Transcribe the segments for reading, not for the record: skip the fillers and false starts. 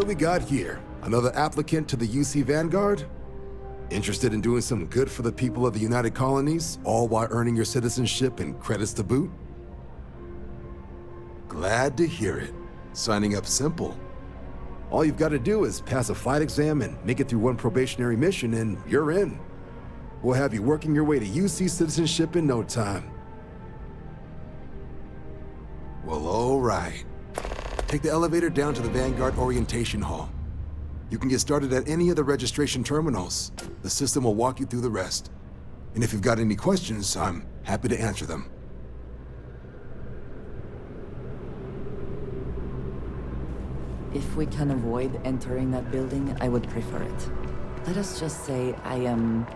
we got here? Another applicant to the UC Vanguard? Interested in doing some good for the people of the United Colonies, all while earning your citizenship and credits to boot? Glad to hear it. Signing up simple. All you've got to do is pass a fight exam and make it through one probationary mission and you're in. We'll have you working your way to UC citizenship in no time. Well, all right. Take the elevator down to the Vanguard Orientation Hall. You can get started at any of the registration terminals. The system will walk you through the rest. And if you've got any questions, I'm happy to answer them. If we can avoid entering that building, I would prefer it. Let us just say I am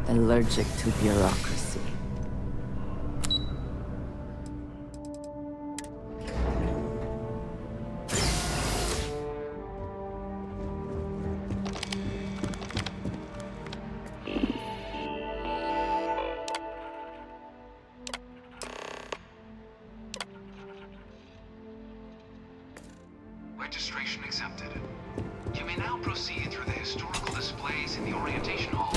allergic to bureaucracy. Registration accepted. You may now proceed through the historical displays in the orientation hall,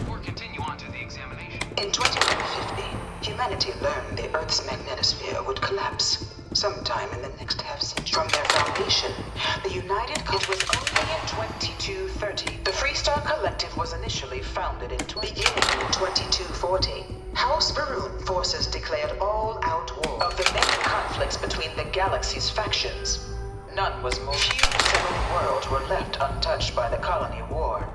or continue on to the examination. In 2150, humanity learned the Earth's magnetosphere would collapse sometime in the next half-century. From their foundation, the United It was only in 2230. The Freestar Collective was initially founded beginning in 2240. House Varun forces declared all-out war. Of the many conflicts between the galaxy's factions, none was more. Few civil worlds were left untouched by the Colony War.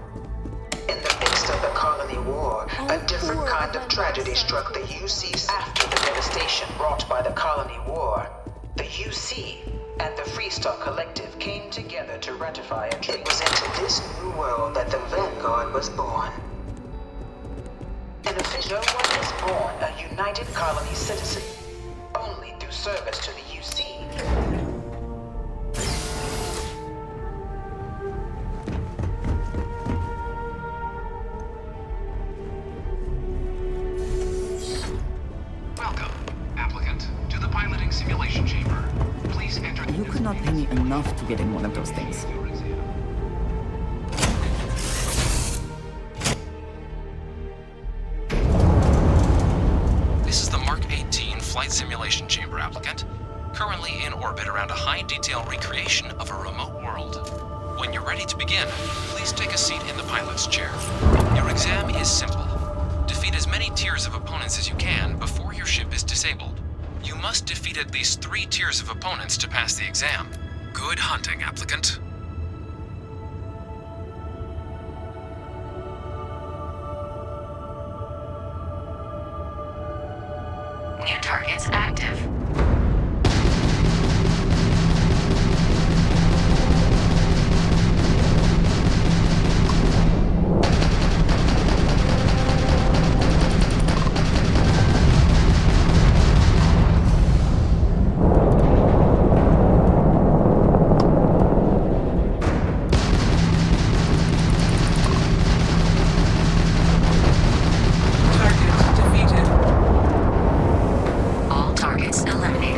In the midst of the Colony War, a different kind of tragedy struck the UC. After the devastation wrought by the Colony War, the UC and the Freestar Collective came together to ratify a treaty. It was into this new world that the Vanguard was born. No one is born a United Colony citizen, only through service to the UC. Welcome, applicant, to the piloting simulation chamber. Please enter. You could not pay me enough to get in one of those things. This is the Mark 18 flight simulation chamber, applicant. Currently in orbit around a high-detail recreation of a remote world. When you're ready to begin, please take a seat in the pilot's chair. Your exam is simple. Defeat as many tiers of opponents as you can before your ship is disabled. You must defeat at least 3 tiers of opponents to pass the exam. Good hunting, applicant. New targets active. All targets eliminated.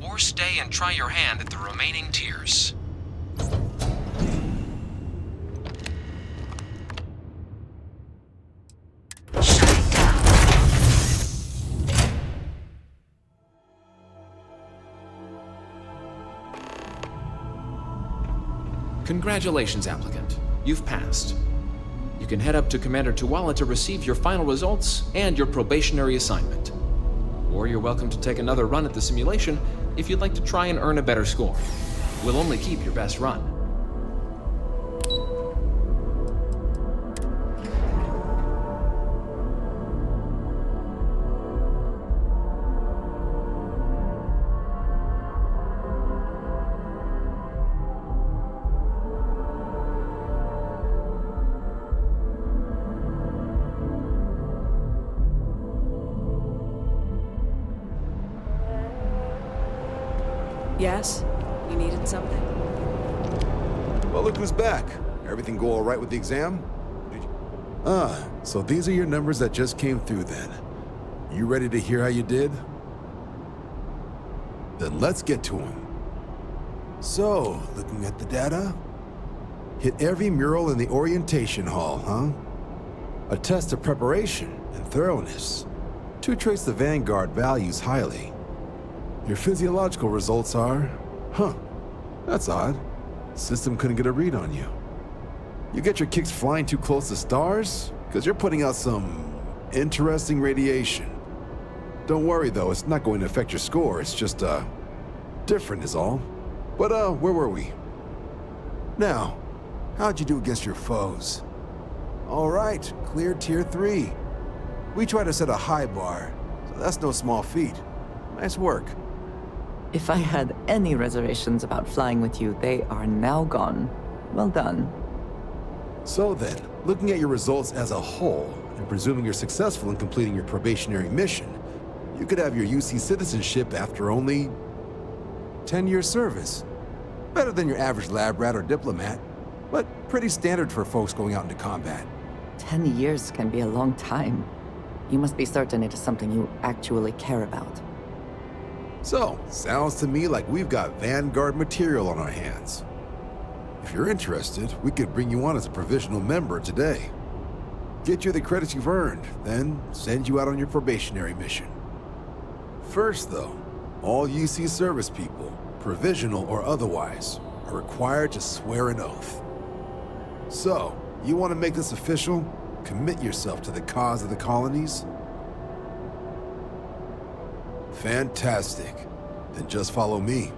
or stay and try your hand at the remaining tiers. Shutting down. Congratulations, applicant. You've passed. You can head up to Commander Tuala to receive your final results and your probationary assignment. Or you're welcome to take another run at the simulation if you'd like to try and earn a better score. We'll only keep your best run. Yes? You needed something? Well, look who's back. Everything go all right with the exam? So these are your numbers that just came through then. You ready to hear how you did? Then let's get to them. So, looking at the data, hit every mural in the orientation hall, huh? A test of preparation and thoroughness. Two traits the Vanguard values highly. Your physiological results are, that's odd. System couldn't get a read on you. You get your kicks flying too close to stars? Because you're putting out some interesting radiation. Don't worry though, it's not going to affect your score, it's just, different is all. But, where were we? Now, how'd you do against your foes? All right, clear tier 3. We try to set a high bar, so that's no small feat. Nice work. If I had any reservations about flying with you, they are now gone. Well done. So then, looking at your results as a whole, and presuming you're successful in completing your probationary mission, you could have your UC citizenship after only 10 years service. Better than your average lab rat or diplomat, but pretty standard for folks going out into combat. 10 years can be a long time. You must be certain it is something you actually care about. So, sounds to me like we've got Vanguard material on our hands. If you're interested, we could bring you on as a provisional member today. Get you the credits you've earned, then send you out on your probationary mission. First though, all UC service people, provisional or otherwise, are required to swear an oath. So, you want to make this official? Commit yourself to the cause of the colonies? Fantastic. Then just follow me.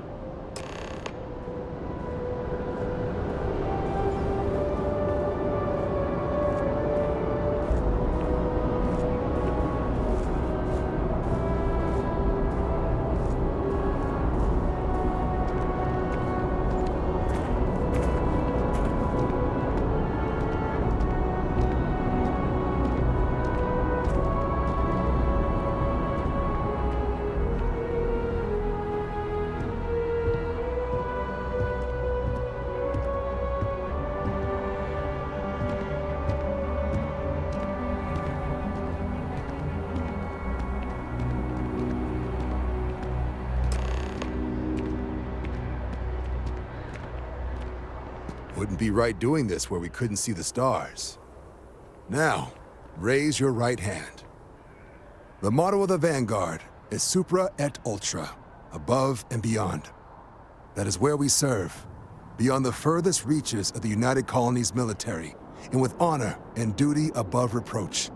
Wouldn't be right doing this where we couldn't see the stars. Now, raise your right hand. The motto of the Vanguard is Supra et Ultra, above and beyond. That is where we serve, beyond the furthest reaches of the United Colonies military, and with honor and duty above reproach.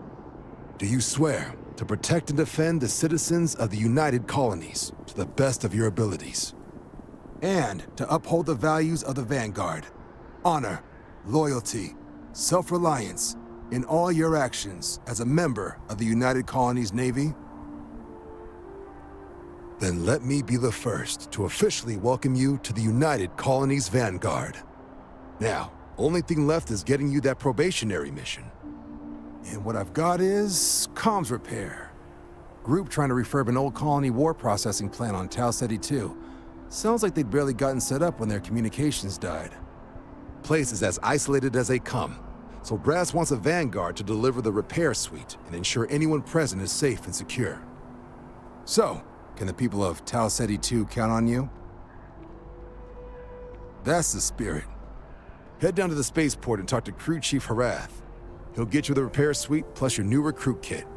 Do you swear to protect and defend the citizens of the United Colonies to the best of your abilities? And to uphold the values of the Vanguard, honor, loyalty, self-reliance in all your actions as a member of the United Colonies Navy? Then let me be the first to officially welcome you to the United Colonies Vanguard. Now, only thing left is getting you that probationary mission. And what I've got is comms repair. Group trying to refurb an old colony war processing plant on Tau Ceti 2. Sounds like they'd barely gotten set up when their communications died. Place is as isolated as they come, so Brass wants a Vanguard to deliver the repair suite and ensure anyone present is safe and secure. So, Can the people of Tau Ceti 2 count on you? That's the spirit. Head down to the spaceport and talk to Crew Chief Harath. He'll get you the repair suite plus your new recruit kit.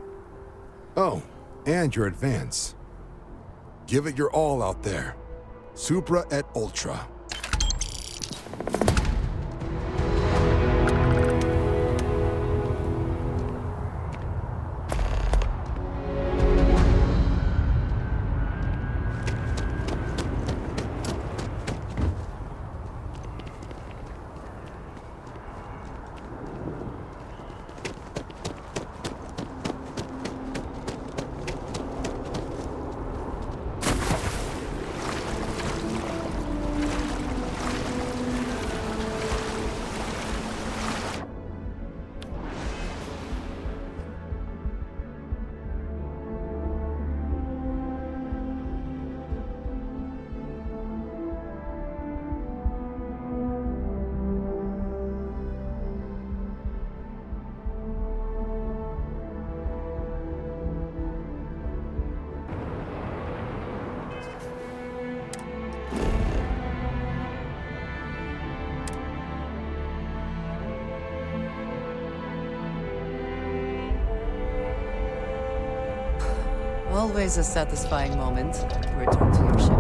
Oh, and your advance. Give it your all out there. Supra et Ultra. Always a satisfying moment to return to your ship.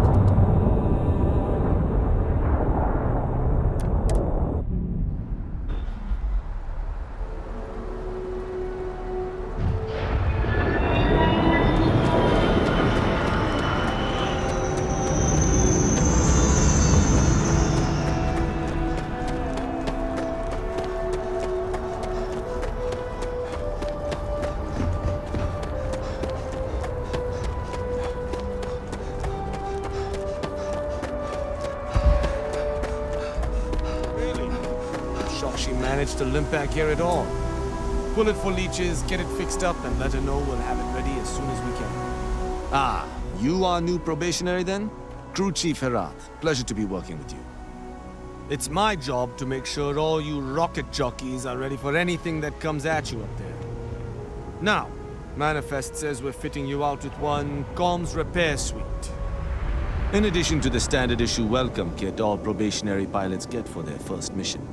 She managed to limp back here at all. Pull it for leeches, get it fixed up, and let her know we'll have it ready as soon as we can. Ah, you are new probationary then? Crew Chief Herat, pleasure to be working with you. It's my job to make sure all you rocket jockeys are ready for anything that comes at you up there. Now, Manifest says we're fitting you out with one comms repair suite. In addition to the standard issue welcome kit all probationary pilots get for their first mission.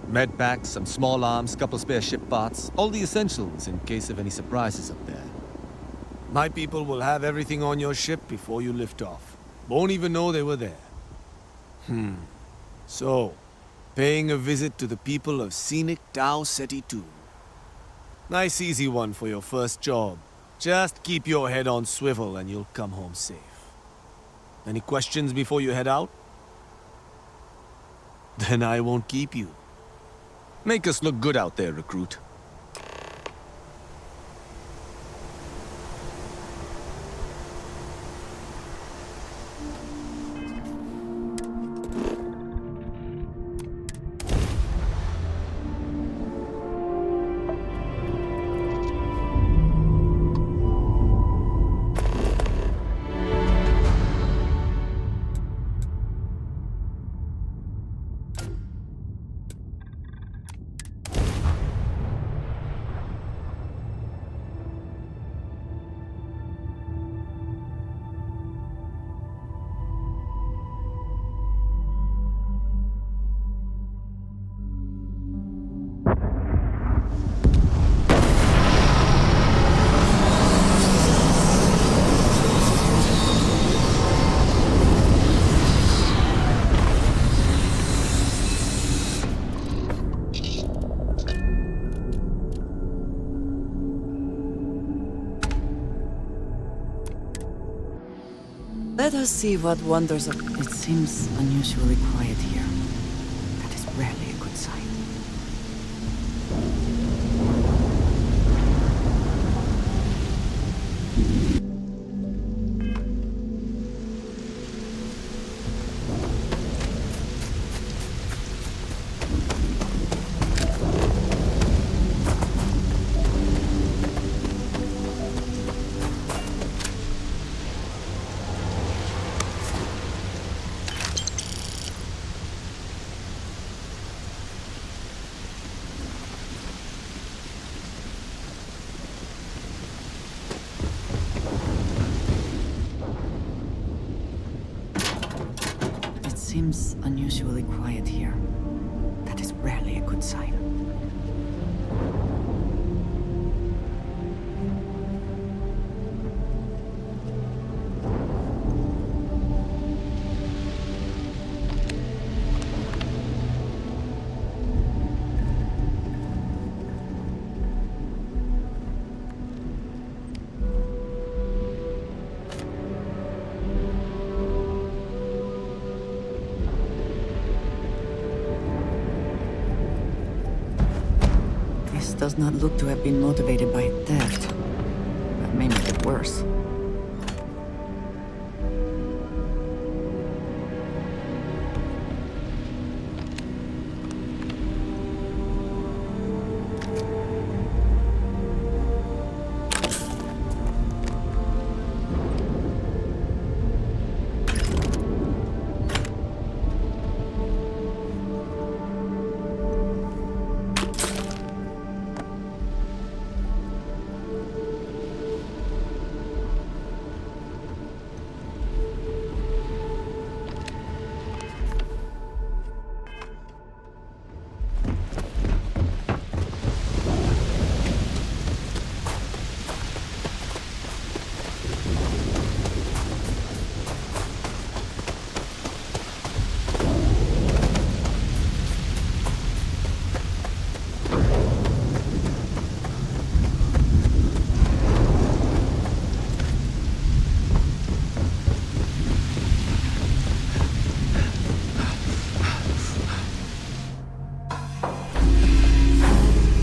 Med packs, some small arms, couple spare ship parts, all the essentials in case of any surprises up there. My people will have everything on your ship before you lift off. Won't even know they were there. So, paying a visit to the people of scenic Tau Ceti 2. Nice easy one for your first job. Just keep your head on swivel and you'll come home safe. Any questions before you head out? Then I won't keep you. Make us look good out there, recruit. Let us see what wonders of... It seems unusually quiet here. That is rarely a good sign. seems unusually quiet here. That is rarely a good sign. This does not look to have been motivated by theft. That may make it worse.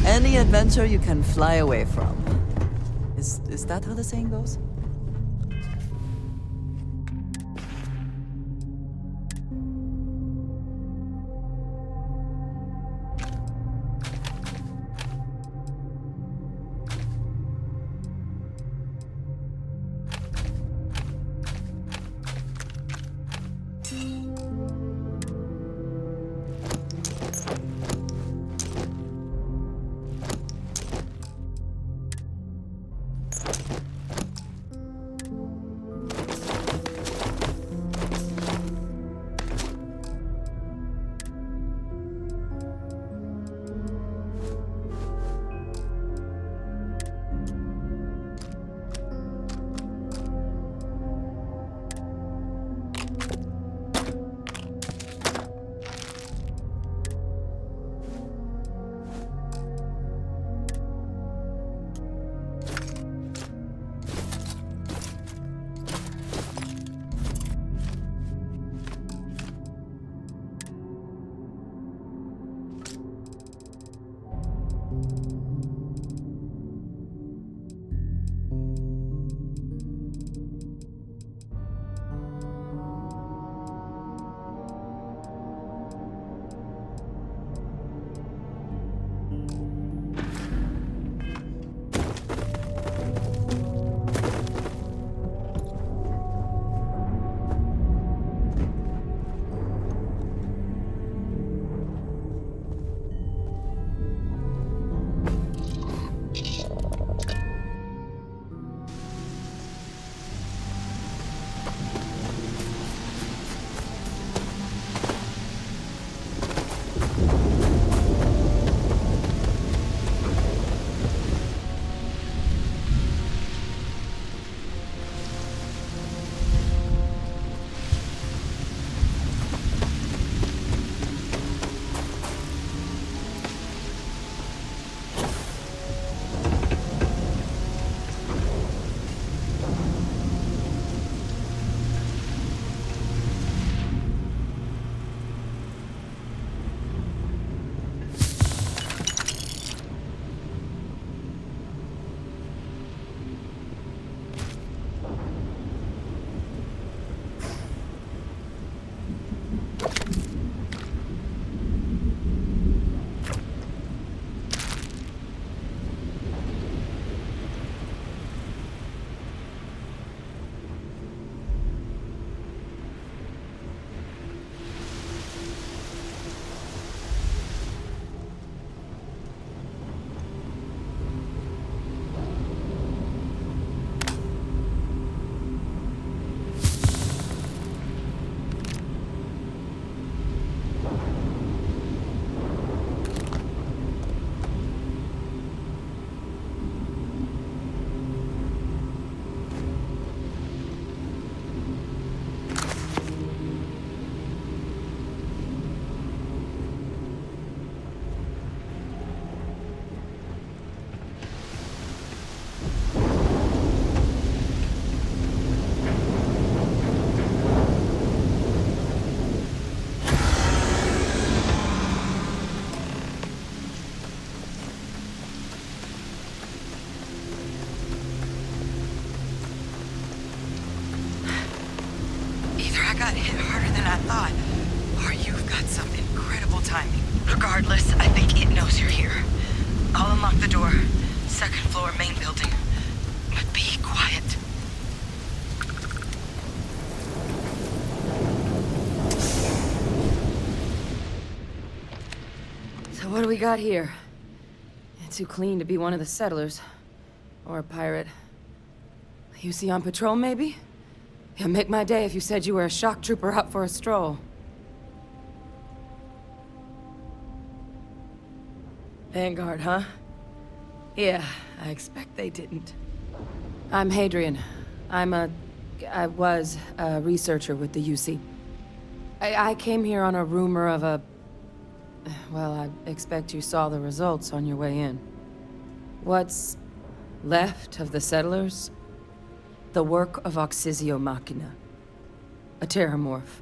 Any adventure you can fly away from. Is that how the saying goes? I got hit harder than I thought. Or you've got some incredible timing. Regardless, I think it knows you're here. I'll unlock the door. Second floor, main building. But be quiet. So what do we got here? Too clean to be one of the settlers. Or a pirate. You see on patrol, maybe? It'd make my day if you said you were a shock trooper out for a stroll. Vanguard, huh? Yeah, I expect they didn't. I'm Hadrian. I was a researcher with the UC. I came here on a rumor of a... Well, I expect you saw the results on your way in. What's left of the settlers? The work of Oxysio Machina. A terramorph.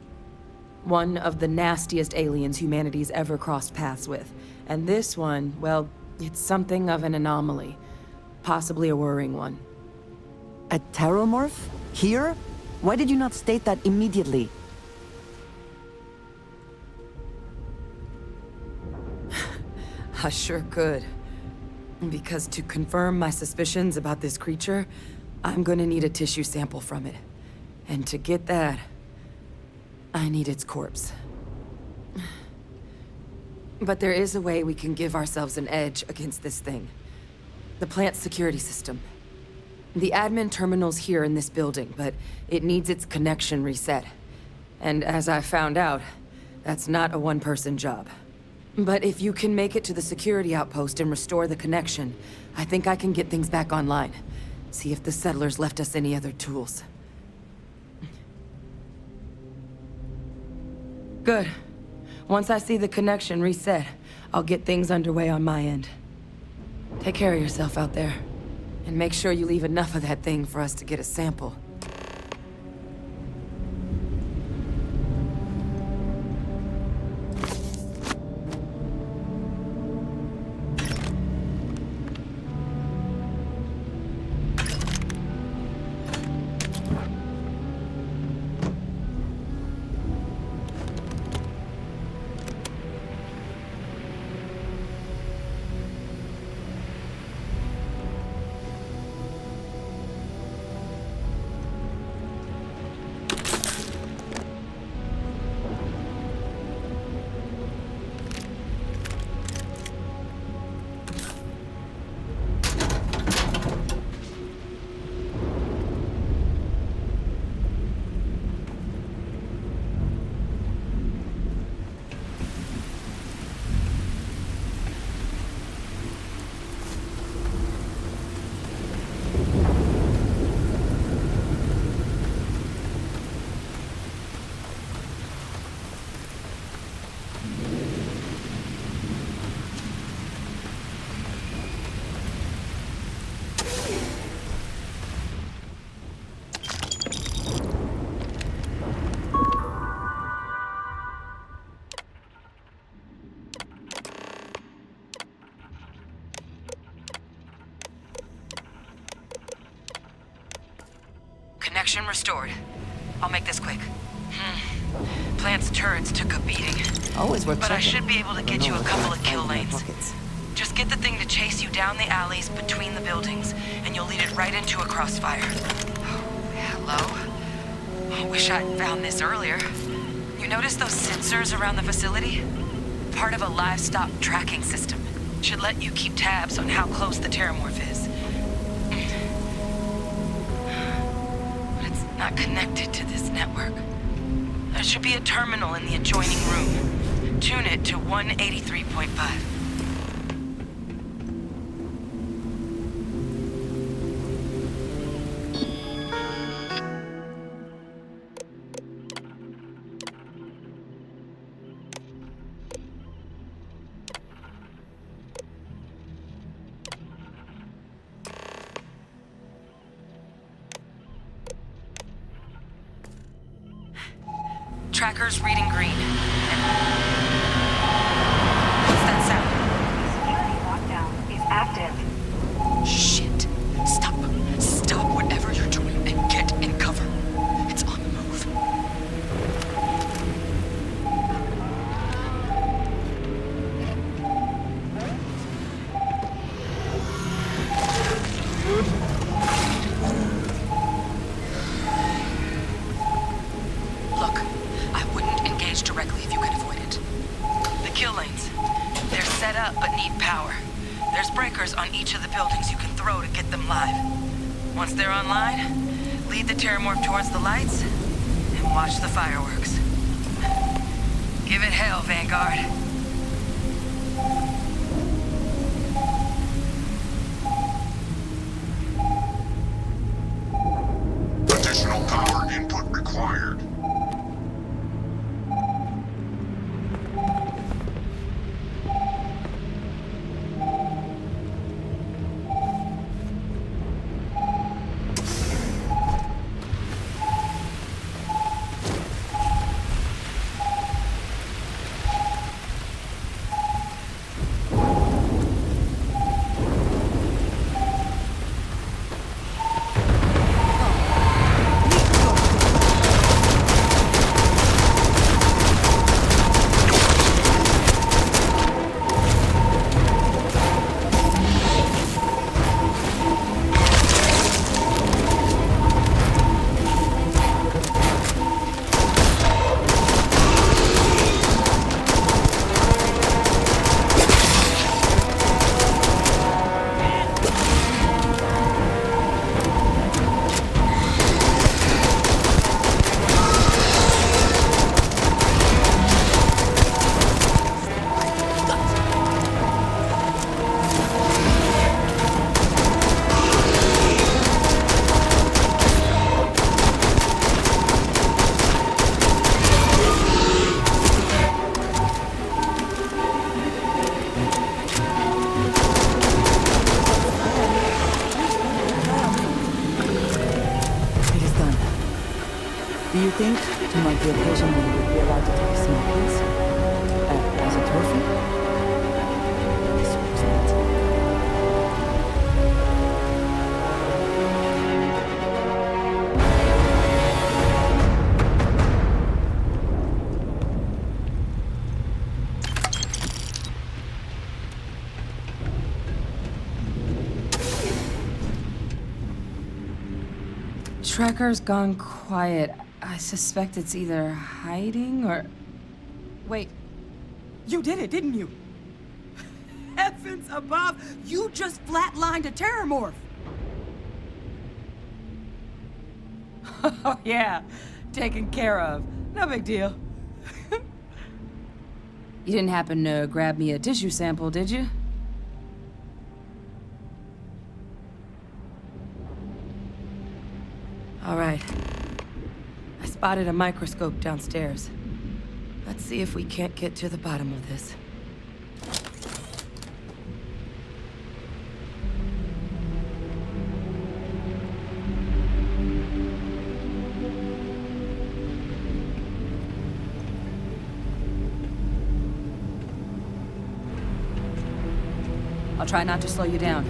One of the nastiest aliens humanity's ever crossed paths with. And this one, well, it's something of an anomaly. Possibly a worrying one. A terramorph? Here? Why did you not state that immediately? I sure could. Because to confirm my suspicions about this creature, I'm gonna need a tissue sample from it. And to get that, I need its corpse. But there is a way we can give ourselves an edge against this thing. The plant's security system. The admin terminal's here in this building, but it needs its connection reset. And as I found out, that's not a one-person job. But if you can make it to the security outpost and restore the connection, I think I can get things back online. See if the settlers left us any other tools. Good. Once I see the connection reset, I'll get things underway on my end. Take care of yourself out there. And make sure you leave enough of that thing for us to get a sample. Connection restored. I'll make this quick. Plant's turrets took a beating. Always worth But I checking. should be able to get you a couple of kill lanes. Just get the thing to chase you down the alleys between the buildings, and you'll lead it right into a crossfire. Oh, hello? I wish I'd found this earlier. You notice those sensors around the facility? Part of a livestock tracking system. Should let you keep tabs on how close the terramorph is. But it's not connected to this network. There should be a terminal in the adjoining room. Tune it to 183.5. Tracker's reading green. What's that sound? Security lockdown is active. Shit. Stop. Stop whatever you're doing and get in cover. It's on the move. up but need power. There's breakers on each of the buildings you can throw to get them live. Once they're online, lead the Terramorph towards the lights and watch the fireworks. Give it hell, Vanguard. Additional power input required. Do you think, to mark the occasion, we would be allowed to take a small piece? As a trophy? I suppose not. Tracker's gone quiet. I suspect it's either hiding or... Wait. You did it, didn't you? Heavens above! You just flatlined a Terramorph! Oh, yeah. Taken care of. No big deal. You didn't happen to grab me a tissue sample, did you? All right. I spotted a microscope downstairs. Let's see if we can't get to the bottom of this. I'll try not to slow you down.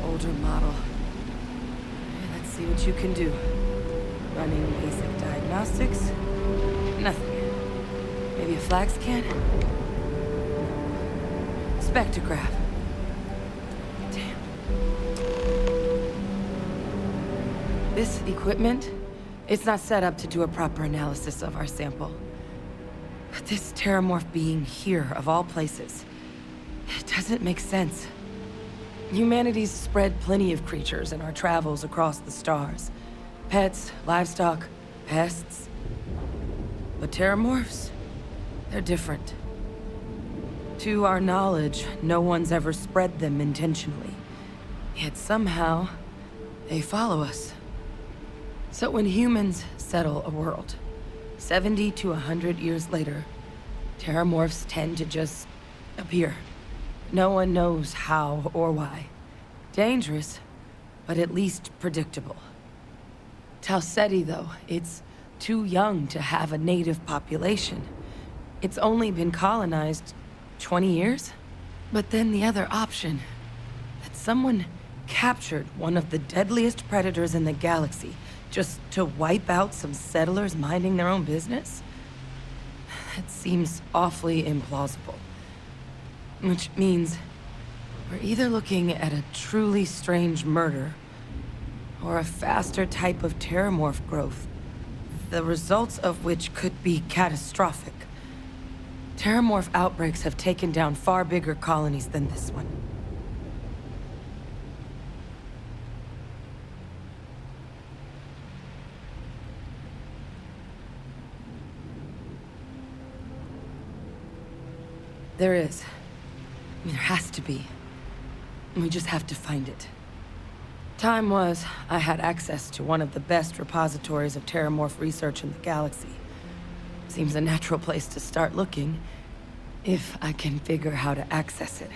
Older model. Let's see what you can do. Running basic diagnostics. Nothing. Maybe a flag scan? Spectrograph. Damn. This equipment, it's not set up to do a proper analysis of our sample. But this Terramorph being here, of all places, it doesn't make sense. Humanity's spread plenty of creatures in our travels across the stars. Pets, livestock, pests. But Terramorphs, they're different. To our knowledge, no one's ever spread them intentionally. Yet somehow, they follow us. So when humans settle a world, 70 to 100 years later, Terramorphs tend to just appear. No one knows how or why. Dangerous, but at least predictable. Tau Ceti, though, it's too young to have a native population. It's only been colonized 20 years? But then the other option, that someone captured one of the deadliest predators in the galaxy just to wipe out some settlers minding their own business? That seems awfully implausible. Which means we're either looking at a truly strange murder or a faster type of terramorph growth, the results of which could be catastrophic. Terramorph outbreaks have taken down far bigger colonies than this one. There is. There has to be. We just have to find it. Time was, I had access to one of the best repositories of terramorph research in the galaxy. Seems a natural place to start looking, if I can figure how to access it.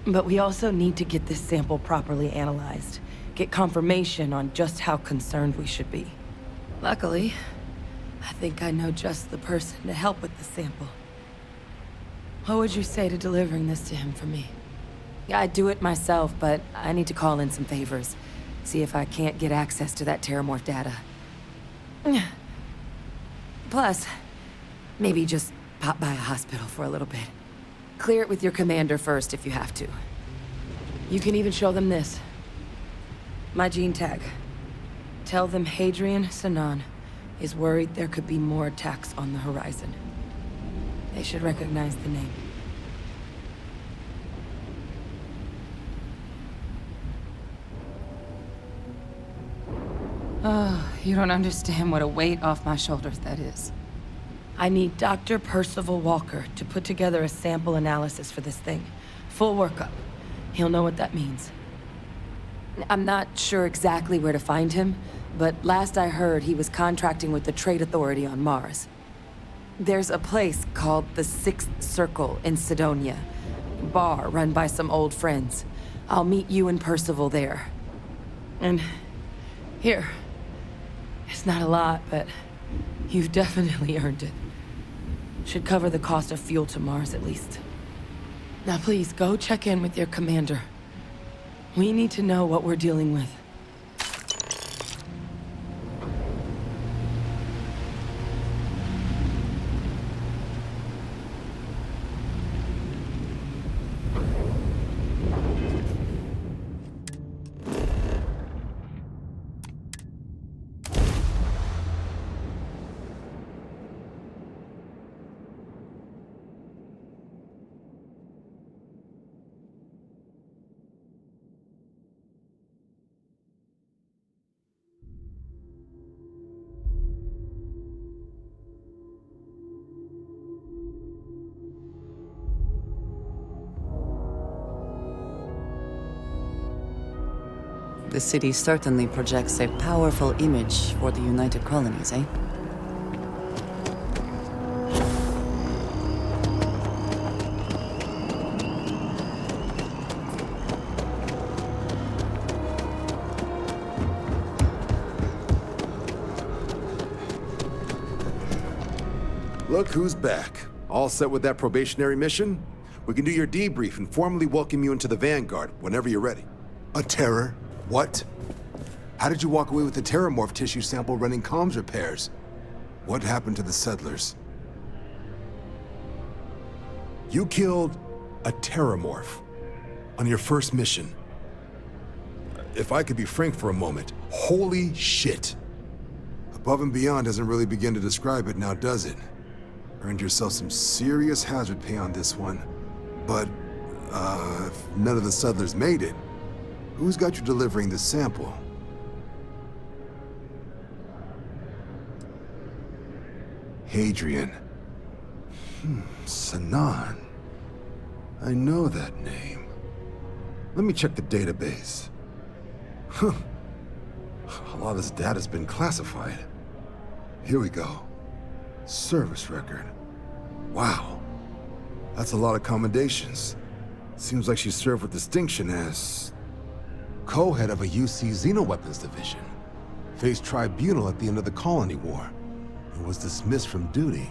But we also need to get this sample properly analyzed, get confirmation on just how concerned we should be. Luckily, I think I know just the person to help with the sample. What would you say to delivering this to him for me? I'd do it myself, but I need to call in some favors. See if I can't get access to that terramorph data. Plus, maybe just pop by a hospital for a little bit. Clear it with your commander first if you have to. You can even show them this. My gene tag. Tell them Hadrian Sanan is worried there could be more attacks on the horizon. They should recognize the name. Oh, you don't understand what a weight off my shoulders that is. I need Dr. Percival Walker to put together a sample analysis for this thing. Full workup. He'll know what that means. I'm not sure exactly where to find him, but last I heard he was contracting with the Trade Authority on Mars. There's a place called the Sixth Circle in Sidonia. Bar run by some old friends. I'll meet you and Percival there. And here. It's not a lot, but you've definitely earned it. Should cover the cost of fuel to Mars, at least. Now please, go check in with your commander. We need to know what we're dealing with. The city certainly projects a powerful image for the United Colonies, eh? Look who's back. All set with that probationary mission? We can do your debrief and formally welcome you into the Vanguard whenever you're ready. A terror? What? How did you walk away with the terramorph tissue sample running comms repairs? What happened to the settlers? You killed a terramorph on your first mission. If I could be frank for a moment, holy shit. Above and beyond doesn't really begin to describe it now, does it? Earned yourself some serious hazard pay on this one. But, if none of the settlers made it, who's got you delivering the sample? Hadrian. Sanan. I know that name. Let me check the database. Huh. A lot of this data's been classified. Here we go. Service record. Wow. That's a lot of commendations. Seems like she served with distinction as co-head of a UC Xenoweapons division. Faced tribunal at the end of the Colony War and was dismissed from duty.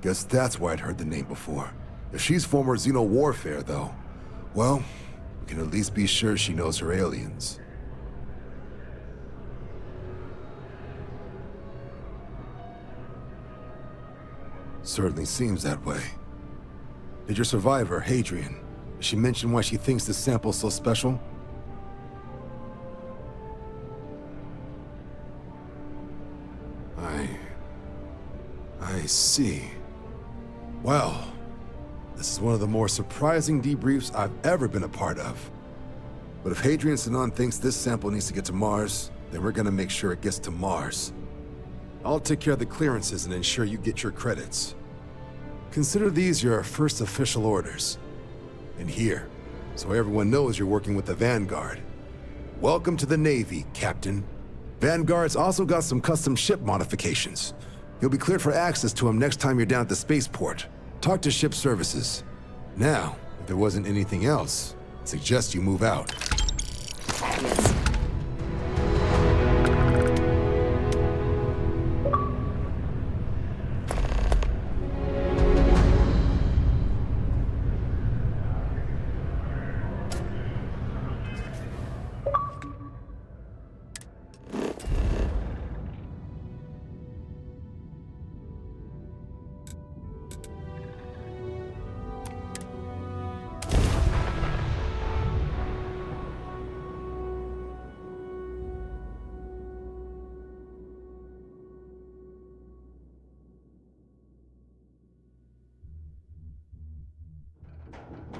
Guess that's why I'd heard the name before. If she's former Xeno warfare, though, well, we can at least be sure she knows her aliens. Certainly seems that way. Did your survivor, Hadrian, did she mention why she thinks this sample's so special? I see. Well, this is one of the more surprising debriefs I've ever been a part of. But if Hadrian Sinon thinks this sample needs to get to Mars, then we're gonna make sure it gets to Mars. I'll take care of the clearances and ensure you get your credits. Consider these your first official orders. And here, so everyone knows you're working with the Vanguard. Welcome to the Navy, Captain. Vanguard's also got some custom ship modifications. You'll be cleared for access to them next time you're down at the spaceport. Talk to ship services. Now, if there wasn't anything else, I suggest you move out. Yes.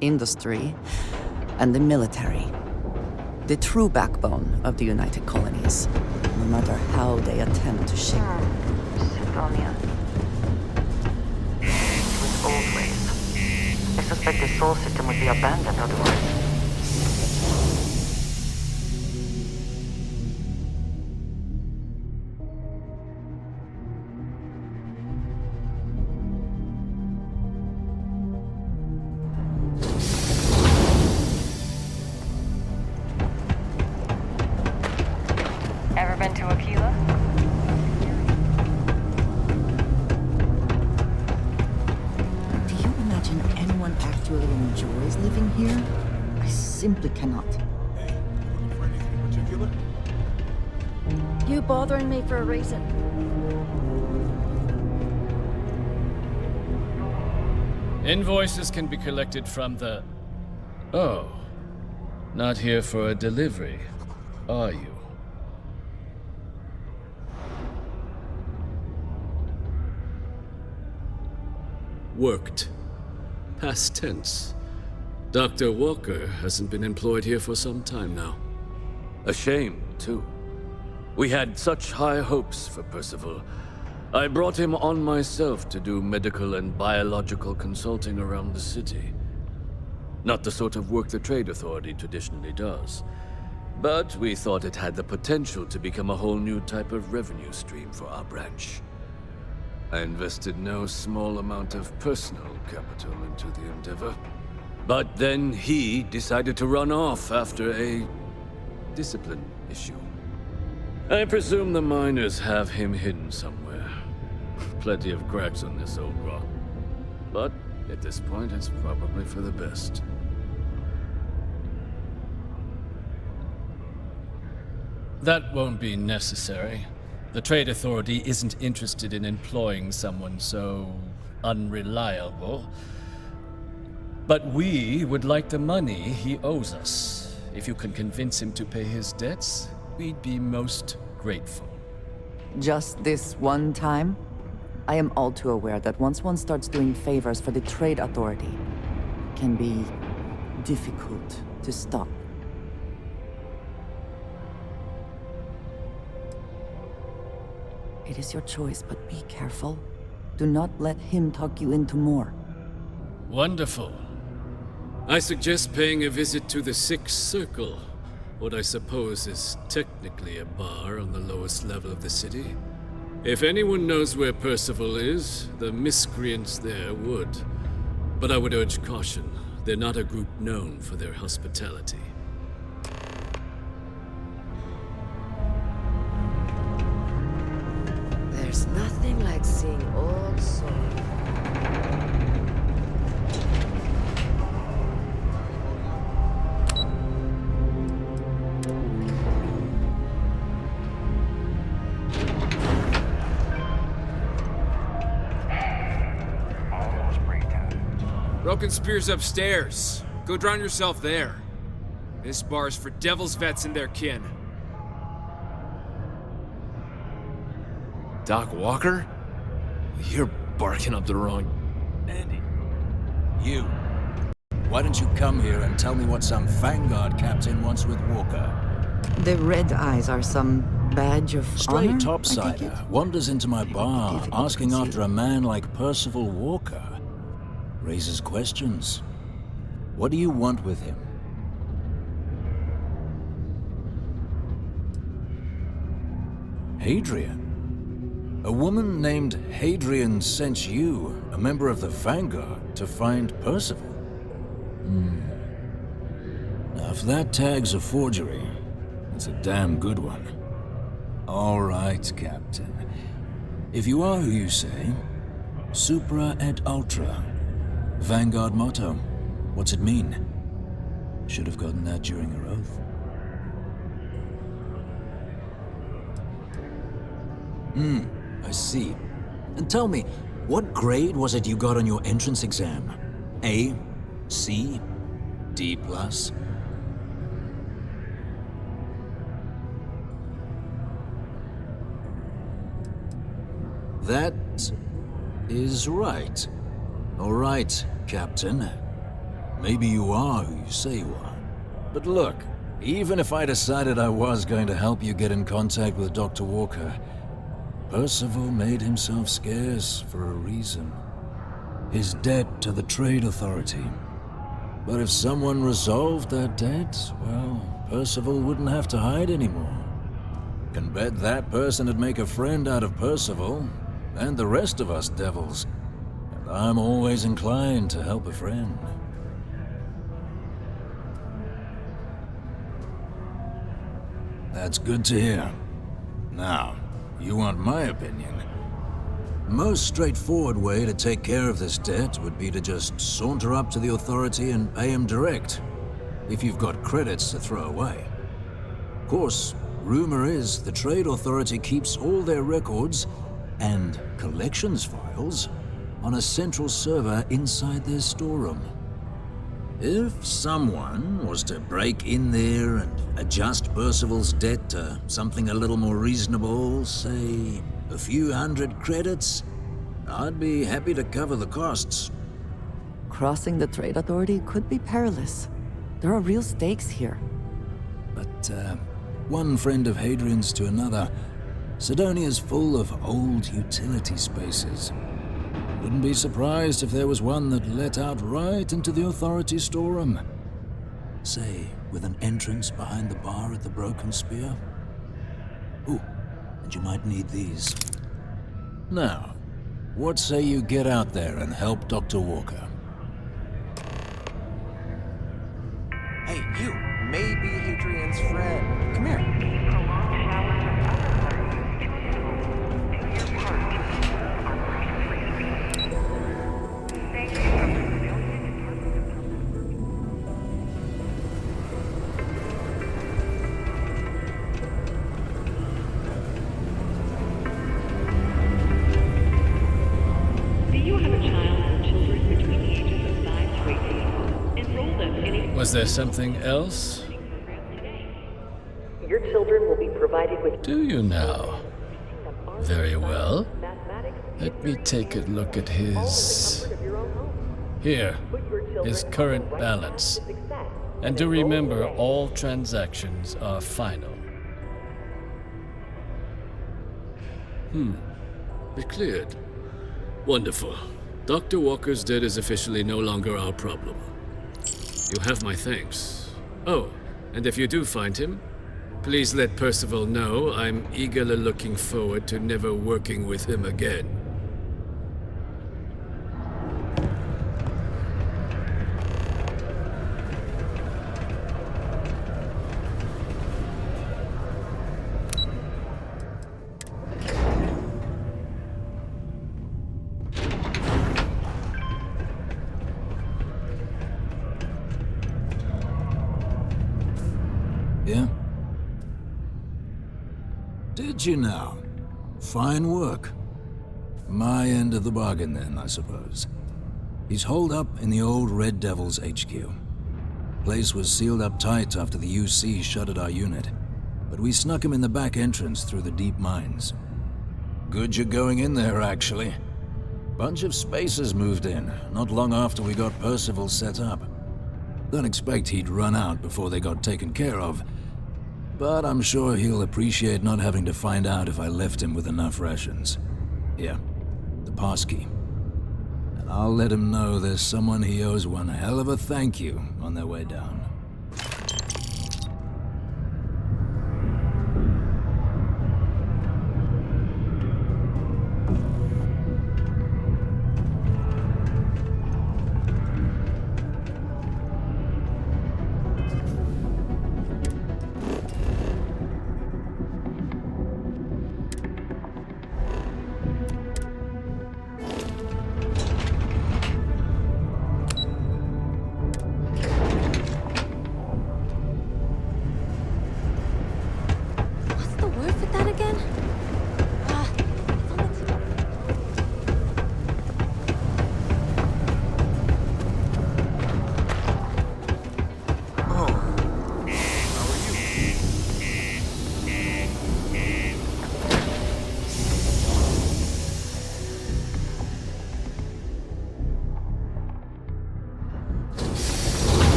Industry and the military. The true backbone of the United Colonies, no matter how they attempt to shape it. Symphonia. With old ways. I suspect the soul system would be abandoned otherwise. Ever been to Aquila? Do you imagine anyone actually enjoys living here? I simply cannot. Hey, looking for anything particular? You bothering me for a reason. Invoices can be collected from the... Oh. Not here for a delivery, are you? Worked. Past tense. Dr. Walker hasn't been employed here for some time now. A shame, too. We had such high hopes for Percival. I brought him on myself to do medical and biological consulting around the city. Not the sort of work the Trade Authority traditionally does. But we thought it had the potential to become a whole new type of revenue stream for our branch. I invested no small amount of personal capital into the endeavor. But then he decided to run off after a discipline issue. I presume the miners have him hidden somewhere. Plenty of cracks on this old rock. But at this point, it's probably for the best. That won't be necessary. The Trade Authority isn't interested in employing someone so unreliable. But we would like the money he owes us. If you can convince him to pay his debts, we'd be most grateful. Just this one time? I am all too aware that once one starts doing favors for the Trade Authority, it can be difficult to stop. It is your choice, but be careful. Do not let him talk you into more. Wonderful. I suggest paying a visit to the Sixth Circle, what I suppose is technically a bar on the lowest level of the city. If anyone knows where Percival is, the miscreants there would. But I would urge caution. They're not a group known for their hospitality. There's nothing like seeing old soul. Broken Spear's upstairs. Go drown yourself there. This bar's for devil's vets and their kin. Doc Walker? You're barking up the wrong... Andy. You. Why don't you come here and tell me what some Vanguard captain wants with Walker? The red eyes are some badge of Stray honor, topsider wanders into my bar asking after a man like Percival Walker. Raises questions. What do you want with him? Hadrian? A woman named Hadrian sent you, a member of the Vanguard, to find Percival? Now, if that tag's a forgery, it's a damn good one. All right, Captain. If you are who you say, Supra et Ultra. Vanguard motto. What's it mean? Should have gotten that during your oath. I see. And tell me, what grade was it you got on your entrance exam? A? C? D+? That is right. All right, Captain. Maybe you are who you say you are. But look, even if I decided I was going to help you get in contact with Dr. Walker, Percival made himself scarce for a reason. His debt to the Trade Authority. But if someone resolved that debt, well, Percival wouldn't have to hide anymore. Can bet that person would make a friend out of Percival, and the rest of us devils. And I'm always inclined to help a friend. That's good to hear. Now, you want my opinion? The most straightforward way to take care of this debt would be to just saunter up to the authority and pay him direct, if you've got credits to throw away. Of course, rumor is the Trade Authority keeps all their records and collections files on a central server inside their storeroom. If someone was to break in there and adjust Percival's debt to something a little more reasonable, say a few hundred credits, I'd be happy to cover the costs. Crossing the Trade Authority could be perilous. There are real stakes here. But, one friend of Hadrian's to another, Sidonia's full of old utility spaces. Wouldn't be surprised if there was one that let out right into the authority storeroom. Say, with an entrance behind the bar at the Broken Spear. Ooh, and you might need these. Now, what say you get out there and help Dr. Walker? Hey, you may be Hadrian's friend. Come here. Was there something else? Your children will be provided with... Do you now? Very well. Let me take a look at his... Here, his current balance. And do remember, all transactions are final. It cleared. Wonderful. Dr. Walker's debt is officially no longer our problem. You have my thanks. Oh, and if you do find him, please let Percival know I'm eagerly looking forward to never working with him again. Did you now? Fine work. My end of the bargain then, I suppose. He's holed up in the old Red Devil's HQ. Place was sealed up tight after the UC shuttered our unit, but we snuck him in the back entrance through the deep mines. Good you're going in there, actually. Bunch of spacers moved in, not long after we got Percival set up. Don't expect he'd run out before they got taken care of, but I'm sure he'll appreciate not having to find out if I left him with enough rations. Here, the passkey. And I'll let him know there's someone he owes one hell of a thank you on their way down.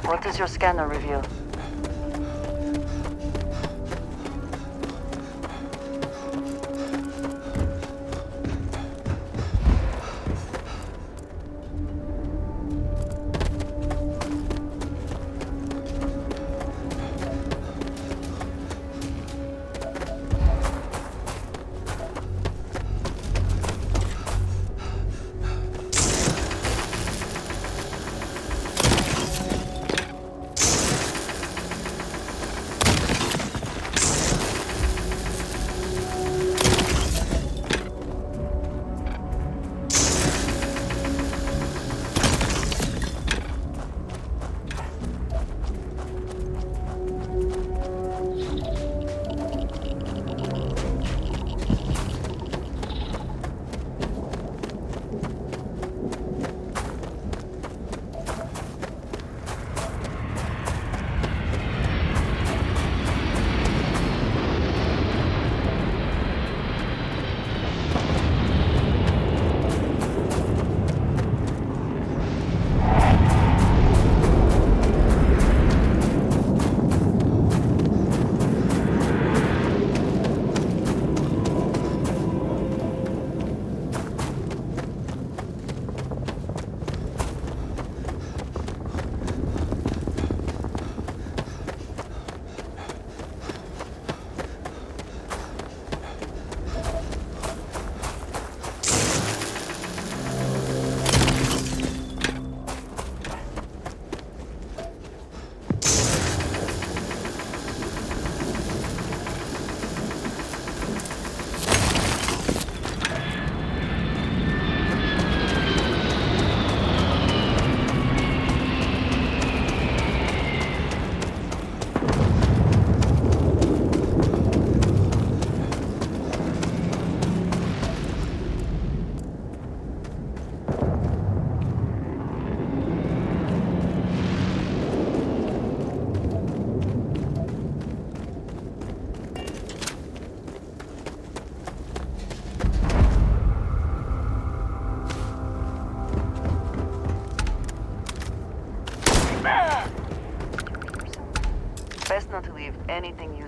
What does your scanner reveal?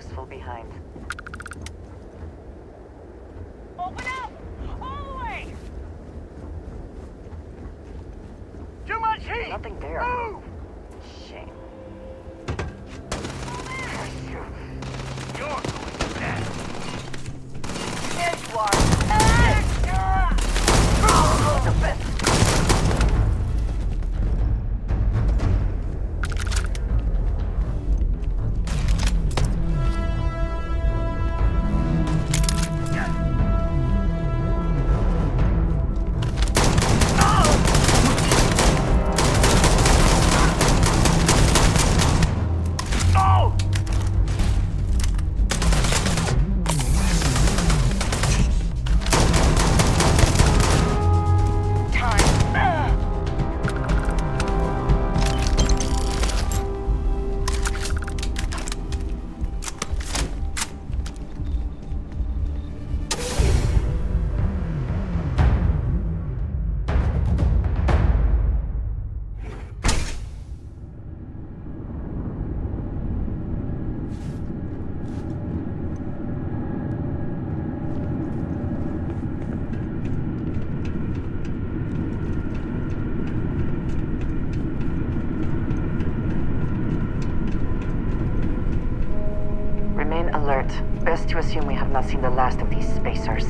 useful behind. Open up! All the way! Too much heat! Nothing there. Move! Shame. You're going dead. Yes, you are. Alert. Best to assume we have not seen the last of these spacers.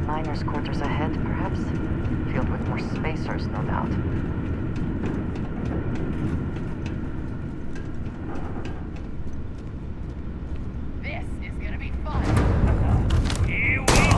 Miners' quarters ahead, perhaps? Filled with more spacers, no doubt. This is gonna be fun. Here we go.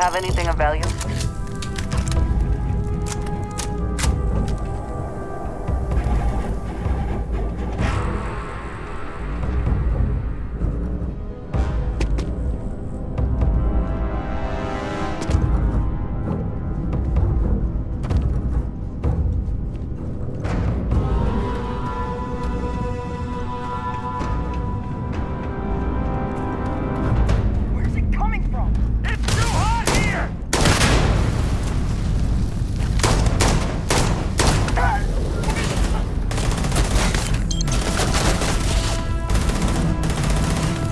have anything of value? Where's it coming from? It's too hot here!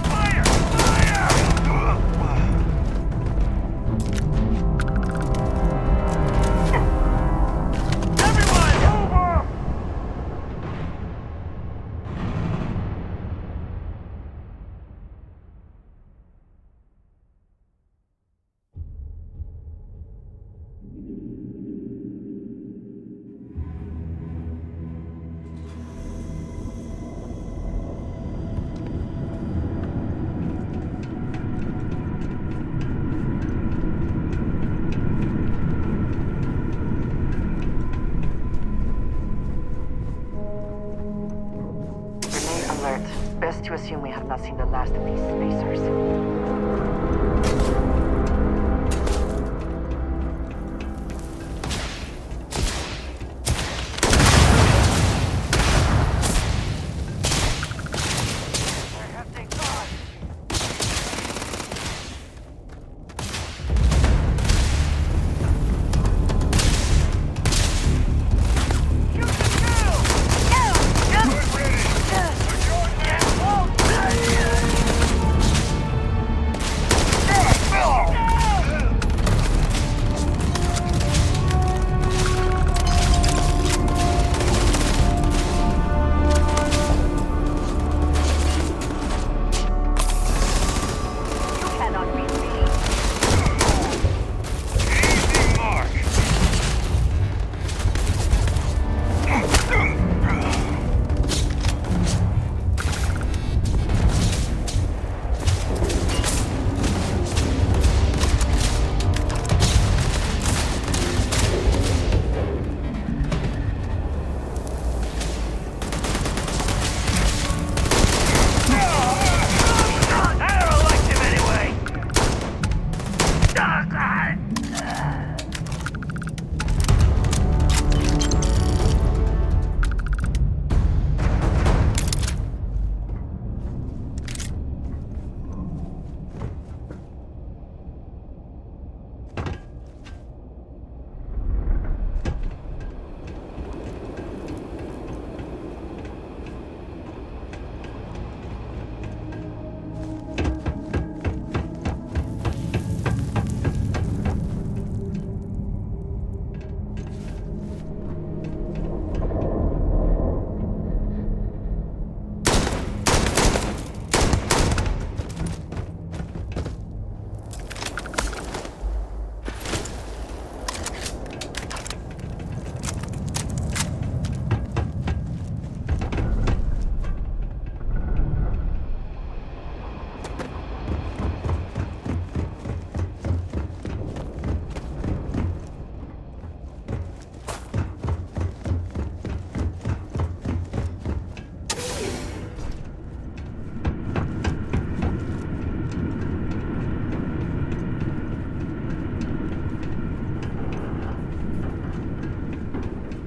Fire! Everyone, over! Remain alert. Best to assume we have not seen the last of these spacers.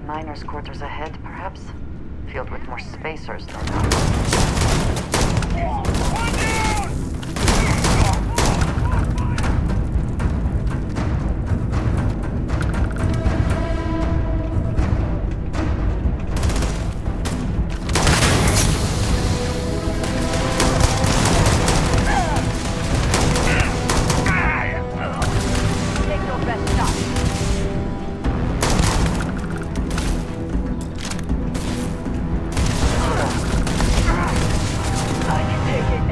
Miners' quarters ahead, perhaps? Filled with more spacers, no doubt. Take your best shot. I can take it.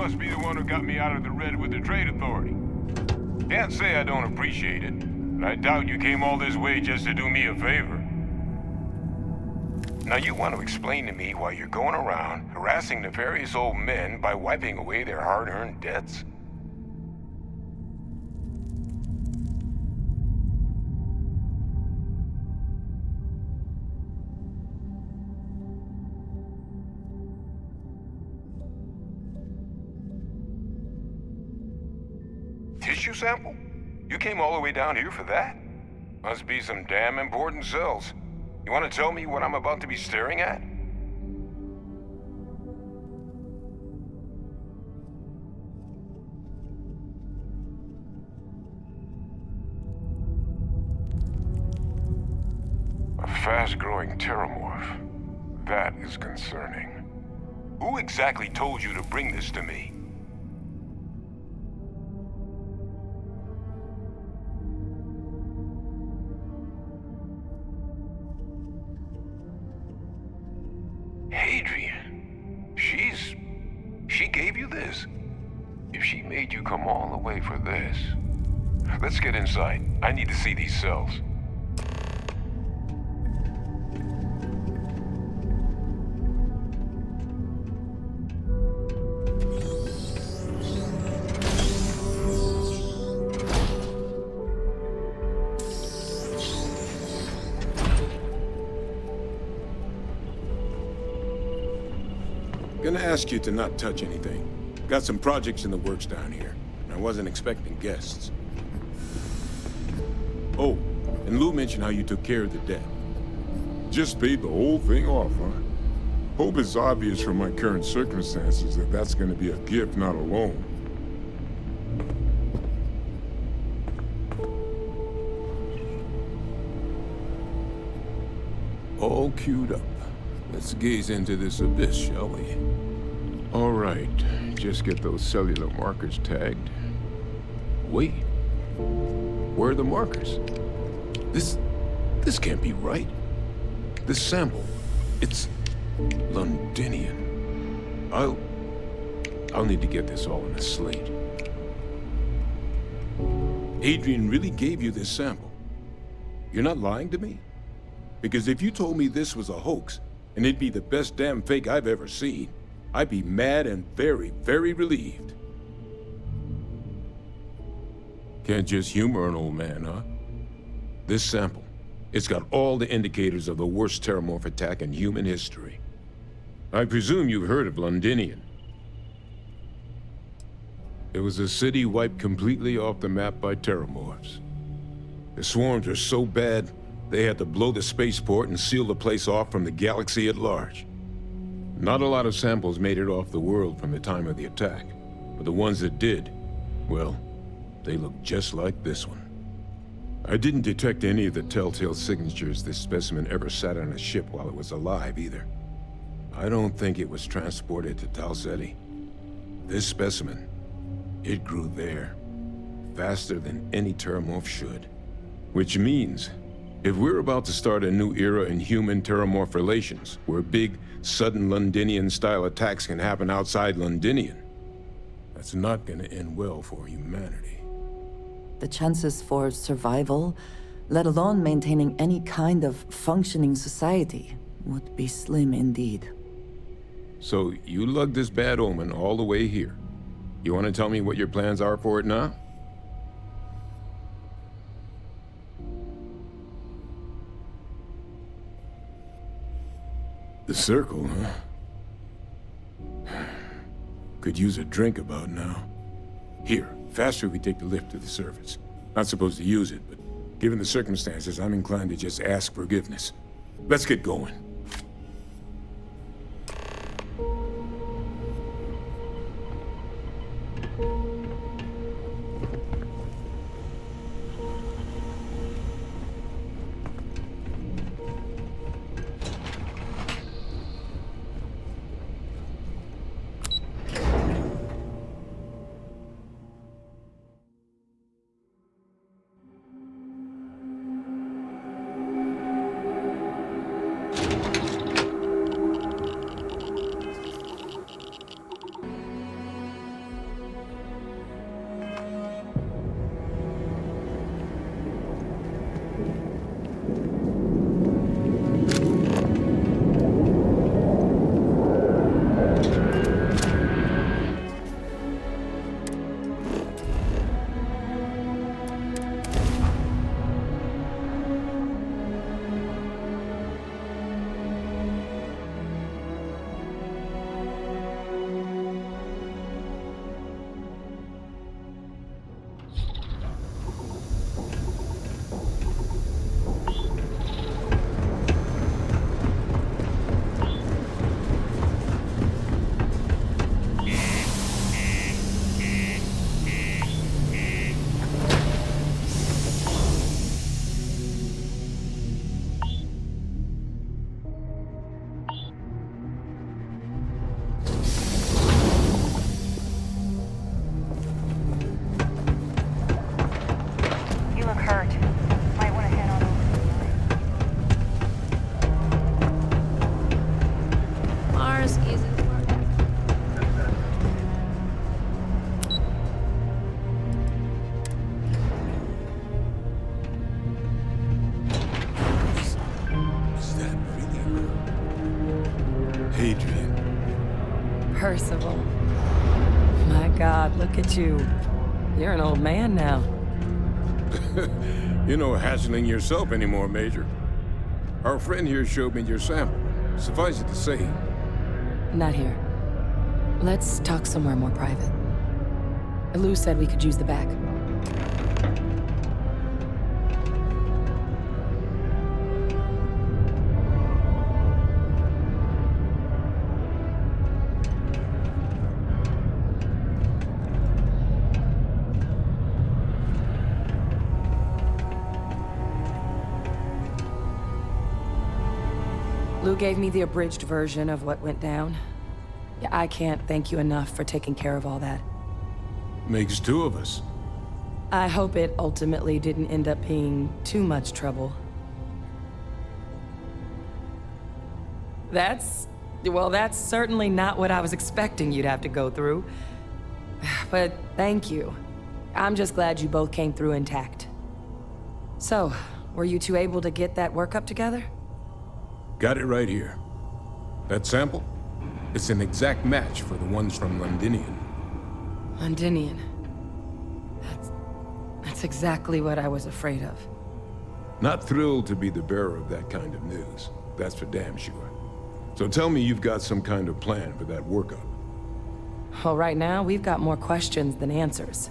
must be the one who got me out of the red with the Trade Authority. Can't say I don't appreciate it, but I doubt you came all this way just to do me a favor. Now you want to explain to me why you're going around harassing nefarious old men by wiping away their hard-earned debts? Tissue sample? You came all the way down here for that? Must be some damn important cells. You want to tell me what I'm about to be staring at? A fast-growing terramorph. That is concerning. Who exactly told you to bring this to me? She gave you this? If she made you come all the way for this... Let's get inside. I need to see these cells. Gonna ask you to not touch anything. Got some projects in the works down here, and I wasn't expecting guests. Oh, and Lou mentioned how you took care of the debt. Just paid the whole thing off, huh? Hope it's obvious from my current circumstances that that's gonna be a gift, not a loan. All queued up. Let's gaze into this abyss, shall we? All right, just get those cellular markers tagged. Wait, where are the markers? This can't be right. This sample, it's Londinian. I'll need to get this all in a slate. Adrian really gave you this sample. You're not lying to me? Because if you told me this was a hoax, and it'd be the best damn fake I've ever seen, I'd be mad and very, very relieved. Can't just humor an old man, huh? This sample, it's got all the indicators of the worst terramorph attack in human history. I presume you've heard of Londinian. It was a city wiped completely off the map by terramorphs. The swarms were so bad, they had to blow the spaceport and seal the place off from the galaxy at large. Not a lot of samples made it off the world from the time of the attack, but the ones that did, well, they look just like this one. I didn't detect any of the telltale signatures this specimen ever sat on a ship while it was alive, either. I don't think it was transported to Tau Ceti. This specimen, it grew there, faster than any terramorph should. Which means, if we're about to start a new era in human-terramorph relations, where big, sudden Londinian-style attacks can happen outside Londinian, that's not gonna end well for humanity. The chances for survival, let alone maintaining any kind of functioning society, would be slim indeed. So, you lugged this bad omen all the way here. You want to tell me what your plans are for it now? The circle, huh? Could use a drink about now. Here, faster we take the lift to the surface. Not supposed to use it, but given the circumstances, I'm inclined to just ask forgiveness. Let's get going. My God, look at you. You're an old man now. You're no hatchling yourself anymore, Major. Our friend here showed me your sample. Suffice it to say... Not here. Let's talk somewhere more private. Lou said we could use the back. Lou gave me the abridged version of what went down. Yeah, I can't thank you enough for taking care of all that. Makes two of us. I hope it ultimately didn't end up being too much trouble. Well, that's certainly not what I was expecting you'd have to go through. But thank you. I'm just glad you both came through intact. So, were you two able to get that workup together? Got it right here. That sample? It's an exact match for the ones from Londinian. Londinian. That's exactly what I was afraid of. Not thrilled to be the bearer of that kind of news. That's for damn sure. So tell me you've got some kind of plan for that workup. Well, right now, we've got more questions than answers.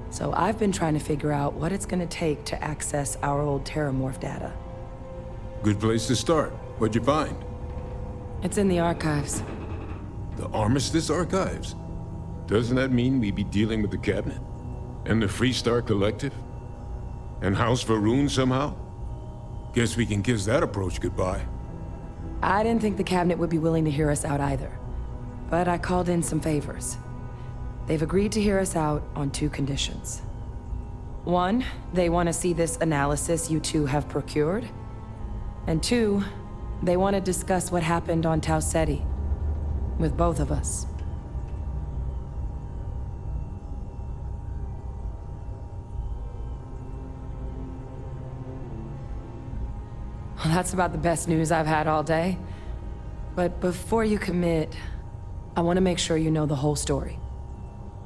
So I've been trying to figure out what it's gonna take to access our old Terramorph data. Good place to start. What'd you find? It's in the archives. The Armistice Archives? Doesn't that mean we be dealing with the Cabinet? And the Freestar Collective? And House Varun somehow? Guess we can kiss that approach goodbye. I didn't think the Cabinet would be willing to hear us out either. But I called in some favors. They've agreed to hear us out on 2 conditions. 1, they want to see this analysis you two have procured. And 2, they want to discuss what happened on Tau Ceti. With both of us. Well, that's about the best news I've had all day. But before you commit, I want to make sure you know the whole story.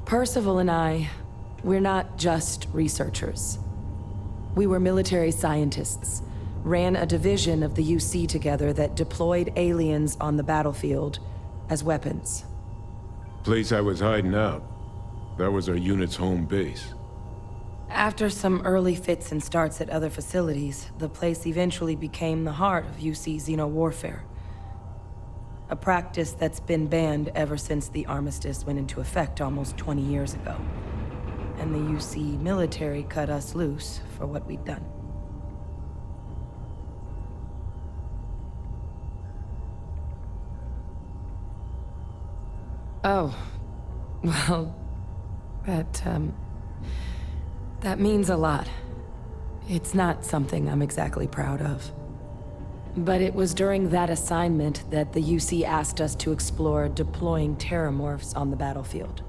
Percival and I, we're not just researchers. We were military scientists, ran a division of the UC together that deployed aliens on the battlefield as weapons. Place I was hiding out. That was our unit's home base. After some early fits and starts at other facilities, the place eventually became the heart of UC xeno-warfare. A practice that's been banned ever since the armistice went into effect almost 20 years ago. And the UC military cut us loose for what we'd done. Oh, well, that means a lot. It's not something I'm exactly proud of. But it was during that assignment that the UC asked us to explore deploying terramorphs on the battlefield.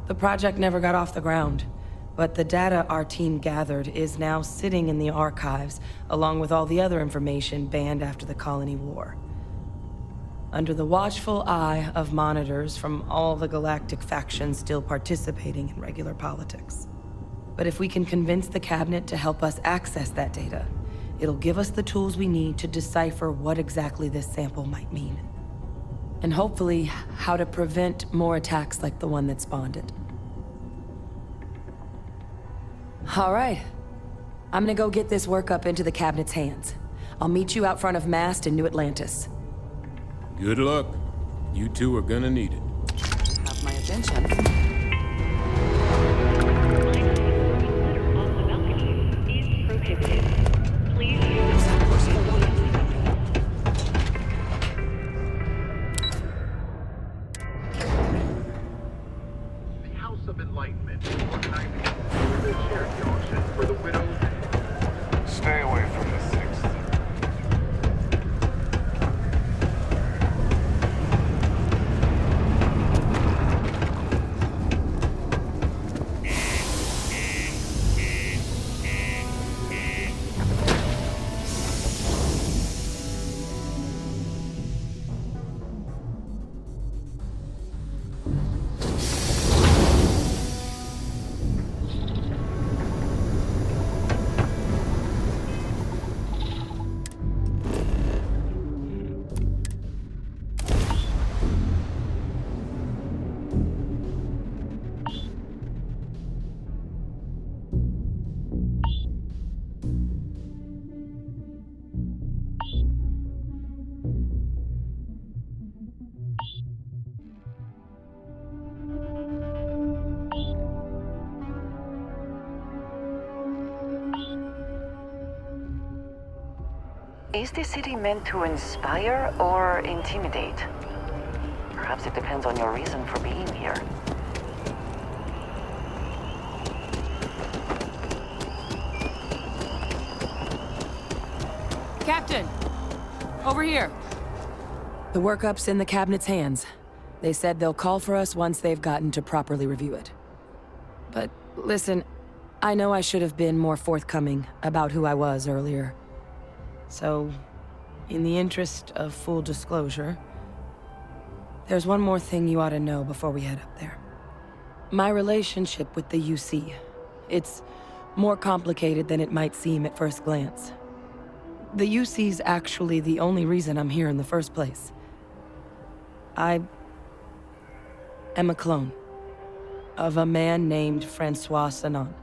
The project never got off the ground, but the data our team gathered is now sitting in the archives, along with all the other information banned after the Colony War. Under the watchful eye of monitors from all the galactic factions still participating in regular politics. But if we can convince the Cabinet to help us access that data, it'll give us the tools we need to decipher what exactly this sample might mean. And hopefully, how to prevent more attacks like the one that spawned it. All right. I'm gonna go get this workup into the Cabinet's hands. I'll meet you out front of Mast in New Atlantis. Good luck. You two are gonna need it. Have my attention. The House of Enlightenment is organizing a charity auction for the widows. Stay away from the Sixth. Is the city meant to inspire or intimidate? Perhaps it depends on your reason for being here. Captain! Over here! The workup's in the cabinet's hands. They said they'll call for us once they've gotten to properly review it. But listen, I know I should have been more forthcoming about who I was earlier. So, in the interest of full disclosure, there's one more thing you ought to know before we head up there. My relationship with the UC. It's more complicated than it might seem at first glance. The UC's actually the only reason I'm here in the first place. I am a clone of a man named Francois Sanon,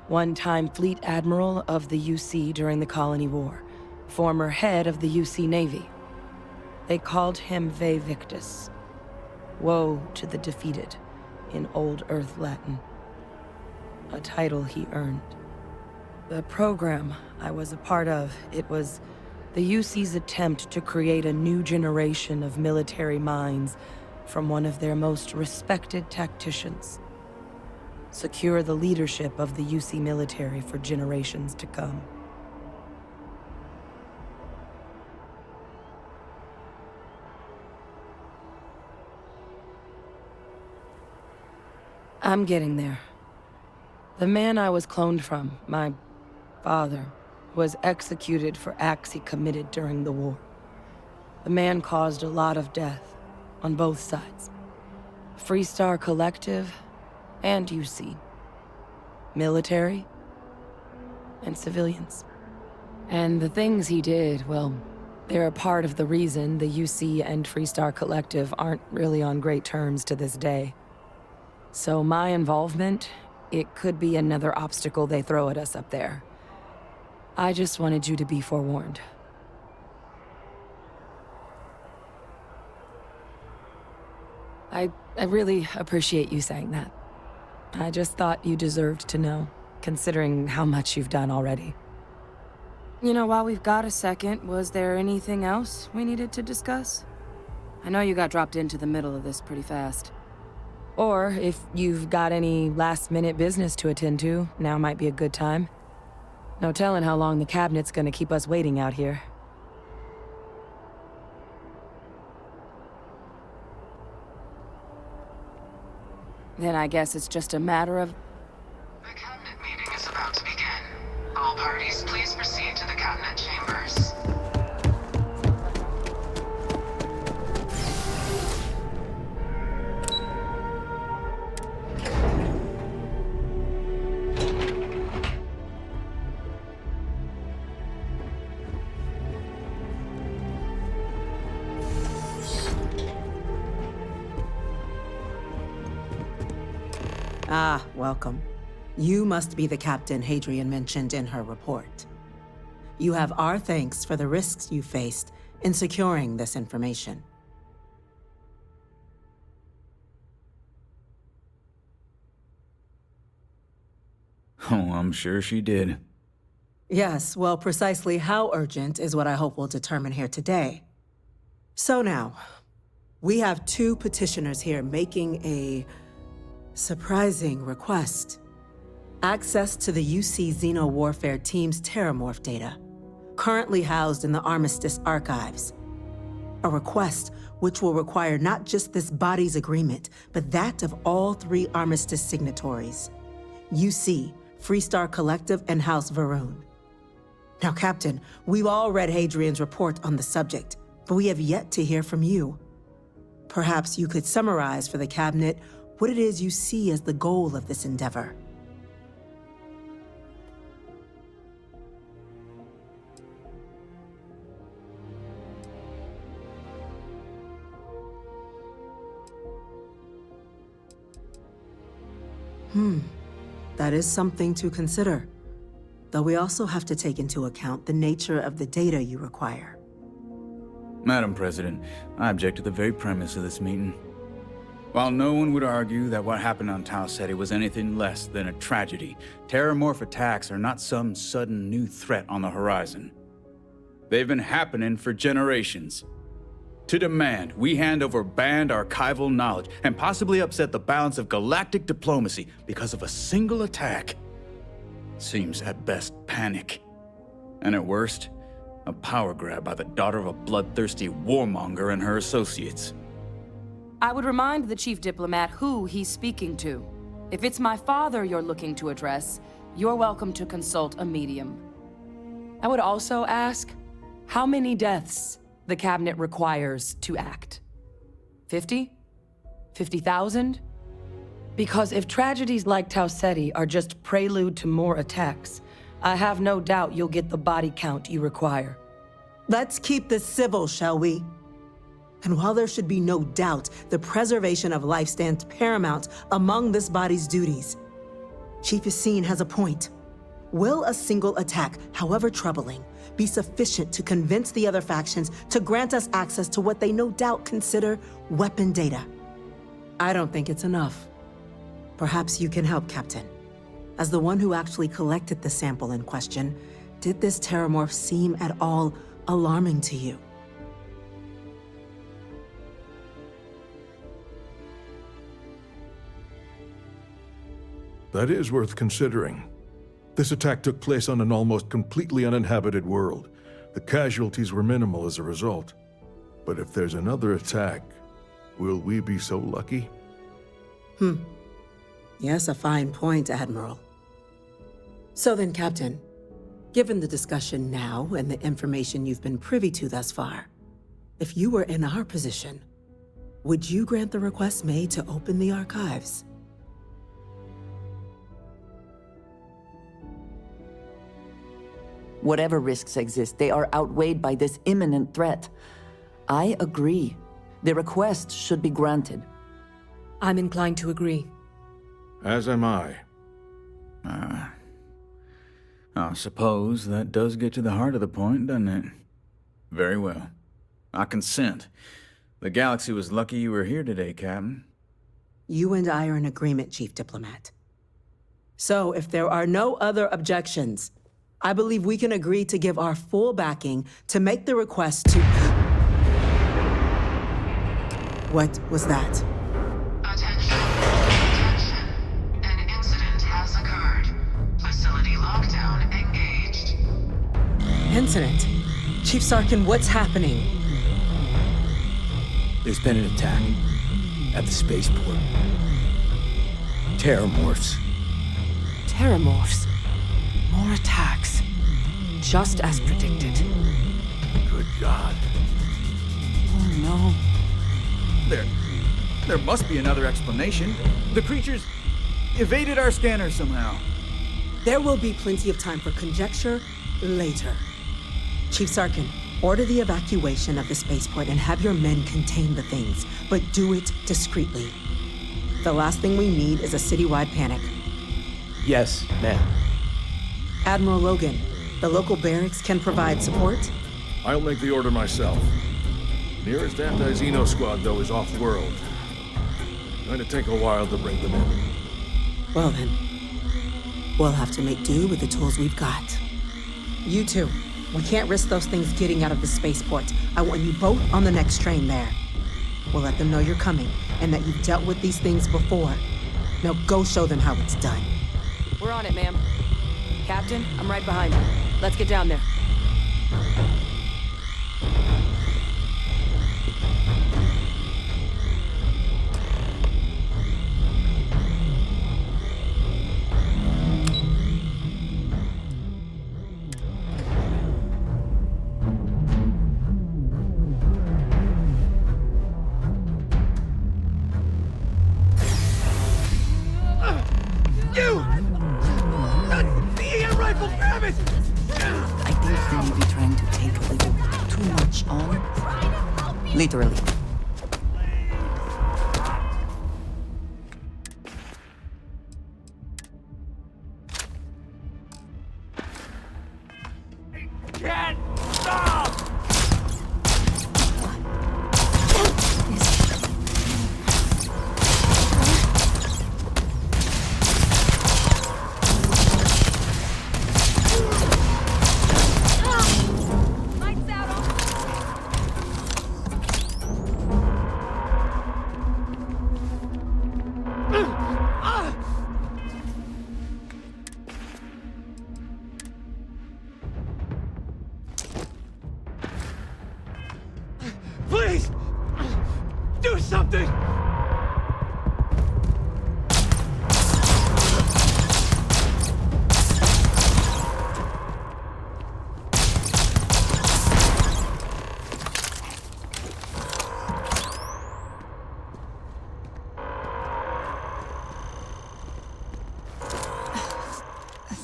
one-time fleet admiral of the UC during the Colony War, former head of the UC Navy. They called him Ve Victus, woe to the defeated, in Old Earth Latin, a title he earned. The program I was a part of, it was the UC's attempt to create a new generation of military minds from one of their most respected tacticians. Secure the leadership of the UC military for generations to come. I'm getting there. The man I was cloned from, my father, was executed for acts he committed during the war. The man caused a lot of death on both sides. Freestar Collective and UC. Military and civilians. And the things he did, well, they're a part of the reason the UC and Freestar Collective aren't really on great terms to this day. So my involvement, it could be another obstacle they throw at us up there. I just wanted you to be forewarned. I really appreciate you saying that. I just thought you deserved to know, considering how much you've done already. You know, while we've got a second, was there anything else we needed to discuss? I know you got dropped into the middle of this pretty fast. Or if you've got any last-minute business to attend to, now might be a good time. No telling how long the cabinet's gonna keep us waiting out here. Then I guess it's just a matter of... The cabinet meeting is about to begin. All parties, please proceed to the cabinet chambers. Ah, welcome. You must be the captain Hadrian mentioned in her report. You have our thanks for the risks you faced in securing this information. Oh, I'm sure she did. Yes, well, precisely how urgent is what I hope we'll determine here today. So now, we have two petitioners here making a surprising request. Access to the UC Xeno Warfare Team's Terramorph data, currently housed in the Armistice archives. A request which will require not just this body's agreement, but that of all three Armistice signatories. UC, Freestar Collective, and House Varun. Now, Captain, we've all read Hadrian's report on the subject, but we have yet to hear from you. Perhaps you could summarize for the Cabinet what it is you see as the goal of this endeavor. That is something to consider. Though we also have to take into account the nature of the data you require. Madam President, I object to the very premise of this meeting. While no one would argue that what happened on Tau Ceti was anything less than a tragedy, terramorph attacks are not some sudden new threat on the horizon. They've been happening for generations. To demand we hand over banned archival knowledge and possibly upset the balance of galactic diplomacy because of a single attack seems at best panic. And at worst, a power grab by the daughter of a bloodthirsty warmonger and her associates. I would remind the chief diplomat who he's speaking to. If it's my father you're looking to address, you're welcome to consult a medium. I would also ask how many deaths the cabinet requires to act. 50? 50,000? Because if tragedies like Tau Ceti are just prelude to more attacks, I have no doubt you'll get the body count you require. Let's keep this civil, shall we? And while there should be no doubt the preservation of life stands paramount among this body's duties, Chief Yassine has a point. Will a single attack, however troubling, be sufficient to convince the other factions to grant us access to what they no doubt consider weapon data? I don't think it's enough. Perhaps you can help, Captain. As the one who actually collected the sample in question, did this terramorph seem at all alarming to you? That is worth considering. This attack took place on an almost completely uninhabited world. The casualties were minimal as a result. But if there's another attack, will we be so lucky? Yes, a fine point, Admiral. So then, Captain, given the discussion now and the information you've been privy to thus far, if you were in our position, would you grant the request made to open the archives? Whatever risks exist, they are outweighed by this imminent threat. I agree. The request should be granted. I'm inclined to agree. As am I. I suppose that does get to the heart of the point, doesn't it? Very well. I consent. The galaxy was lucky you were here today, Captain. You and I are in agreement, Chief Diplomat. So, if there are no other objections, I believe we can agree to give our full backing to make the request to... What was that? Attention. An incident has occurred. Facility lockdown engaged. Incident? Chief Sarkin, what's happening? There's been an attack at the spaceport. Terramorphs. Terramorphs. More attacks. Just as predicted. Good God. Oh no. There must be another explanation. The creatures evaded our scanner somehow. There will be plenty of time for conjecture later. Chief Sarkin, order the evacuation of the spaceport and have your men contain the things, but do it discreetly. The last thing we need is a citywide panic. Yes, ma'am. Admiral Logan, the local barracks can provide support? I'll make the order myself. Nearest anti-Xeno squad, though, is off-world. Going to take a while to bring them in. Well then, we'll have to make do with the tools we've got. You two, we can't risk those things getting out of the spaceport. I want you both on the next train there. We'll let them know you're coming and that you've dealt with these things before. Now go show them how it's done. We're on it, ma'am. Captain, I'm right behind you. Let's get down there. I think you may be trying to take a little too much on. Literally. Can't stop! My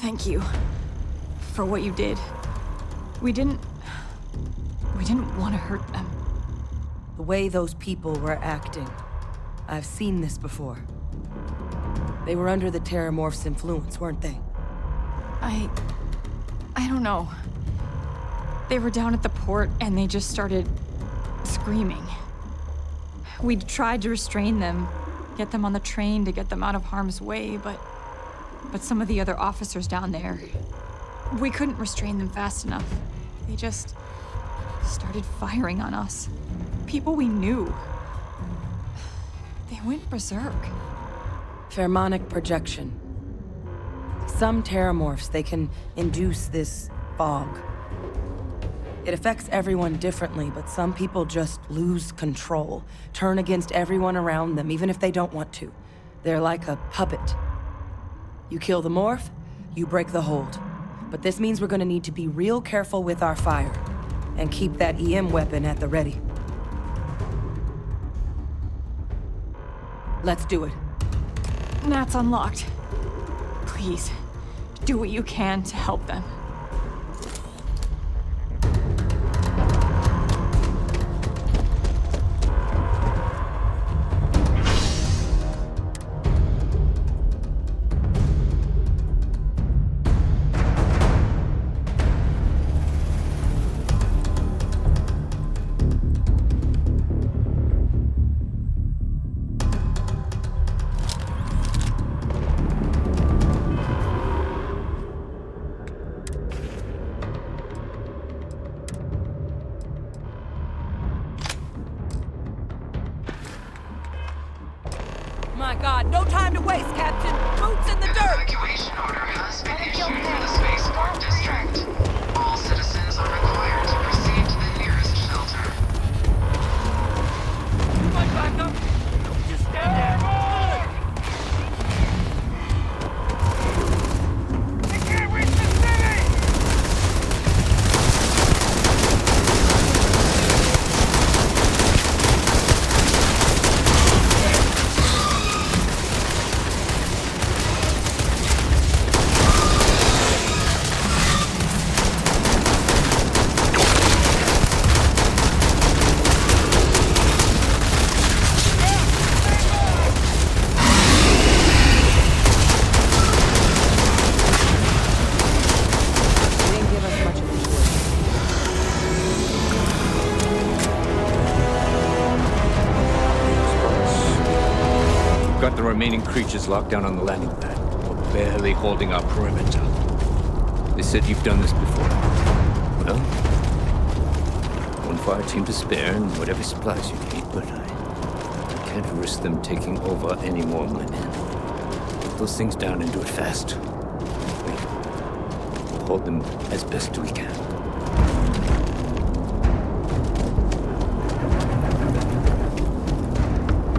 Thank you for what you did. We didn't want to hurt them. The way those people were acting, I've seen this before. They were under the Terramorph's influence, weren't they? I don't know. They were down at the port and they just started screaming. We tried to restrain them, get them on the train to get them out of harm's way, but some of the other officers down there, we couldn't restrain them fast enough. They just started firing on us. People we knew. They went berserk. Pheromonic projection. Some Terramorphs, they can induce this fog. It affects everyone differently, but some people just lose control, turn against everyone around them, even if they don't want to. They're like a puppet. You kill the morph, you break the hold. But this means we're gonna need to be real careful with our fire, and keep that EM weapon at the ready. Let's do it. Nat's unlocked. Please, do what you can to help them. My God, no time to waste, Captain! Boots in the An dirt! evacuation order has been issued for the spaceport district. All citizens are required to proceed to the nearest shelter. My backup! Don't just stand there! They can't reach the city! They didn't give us much of a choice. We've got the remaining creatures locked down on the landing pad. We're barely holding our perimeter. They said you've done this before. Well, one fire team to spare and whatever supplies you need, but I can't risk them taking over any more of my men. Put those things down and do it fast. We'll hold them as best we can.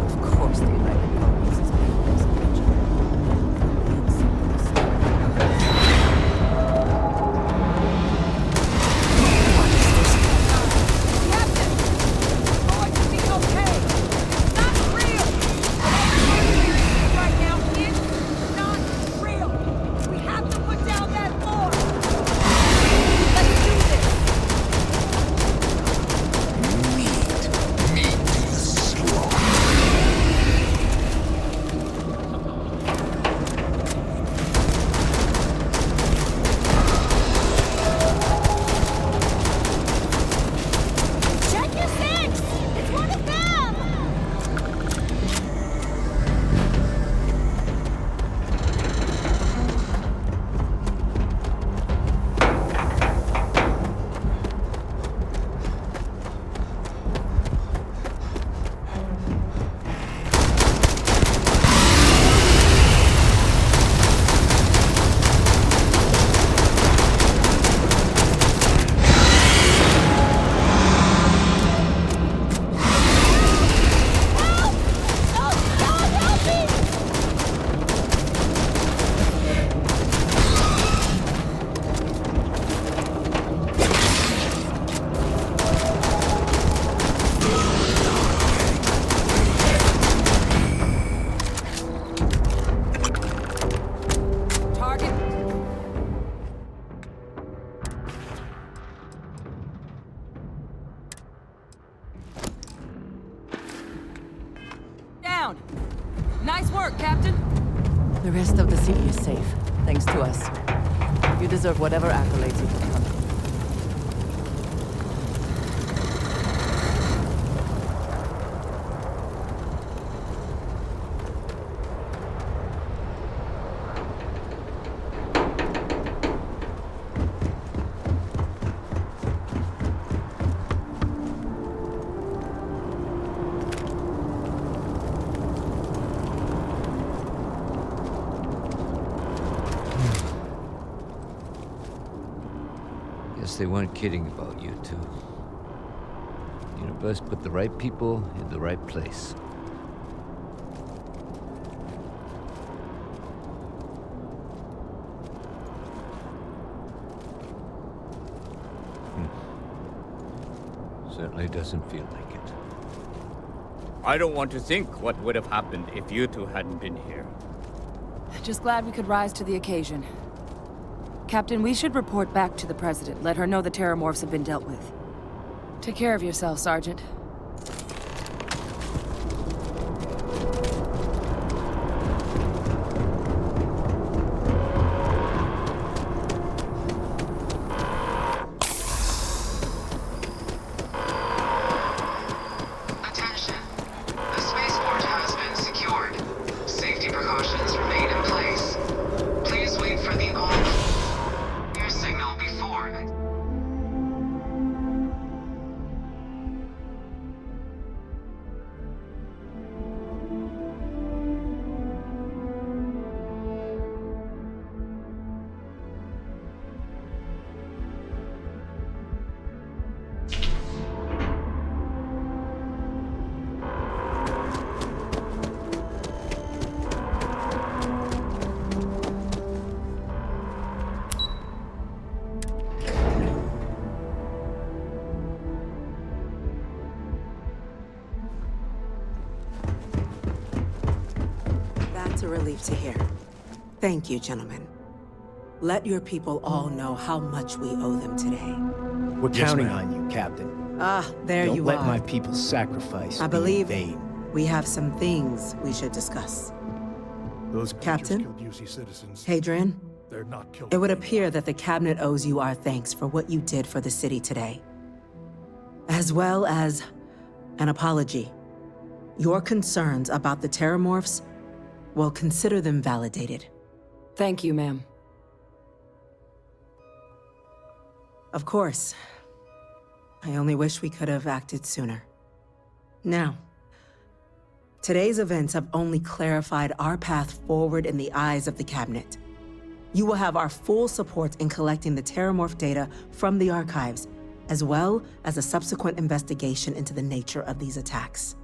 Of course the United Province is being this Right now is not real. We have to put down that force. Let's do The rest of the city is safe, thanks to us. You deserve whatever accolades you can come. Guess they weren't kidding about you two. The universe put the right people in the right place. Certainly doesn't feel like it. I don't want to think what would have happened if you two hadn't been here. Just glad we could rise to the occasion. Captain, we should report back to the President. Let her know the Terramorphs have been dealt with. Take care of yourself, Sergeant. Attention. The spaceport has been secured. Safety precautions remain in place. Please wait for the all-clear signal before. That's a relief to hear. Thank you, gentlemen. Let your people all know how much we owe them today. We're counting on you, Captain. Ah, there Don't you let are. my people's sacrifice I be in believe vain. we have some things we should discuss. Those Captain? killed UC citizens. Hadrian, They're not killed. it would appear that the Cabinet owes you our thanks for what you did for the city today, as well as an apology. Your concerns about the Terramorphs, well, consider them validated. Thank you, ma'am. Of course. I only wish we could have acted sooner. Now, today's events have only clarified our path forward in the eyes of the Cabinet. You will have our full support in collecting the Terramorph data from the archives, as well as a subsequent investigation into the nature of these attacks.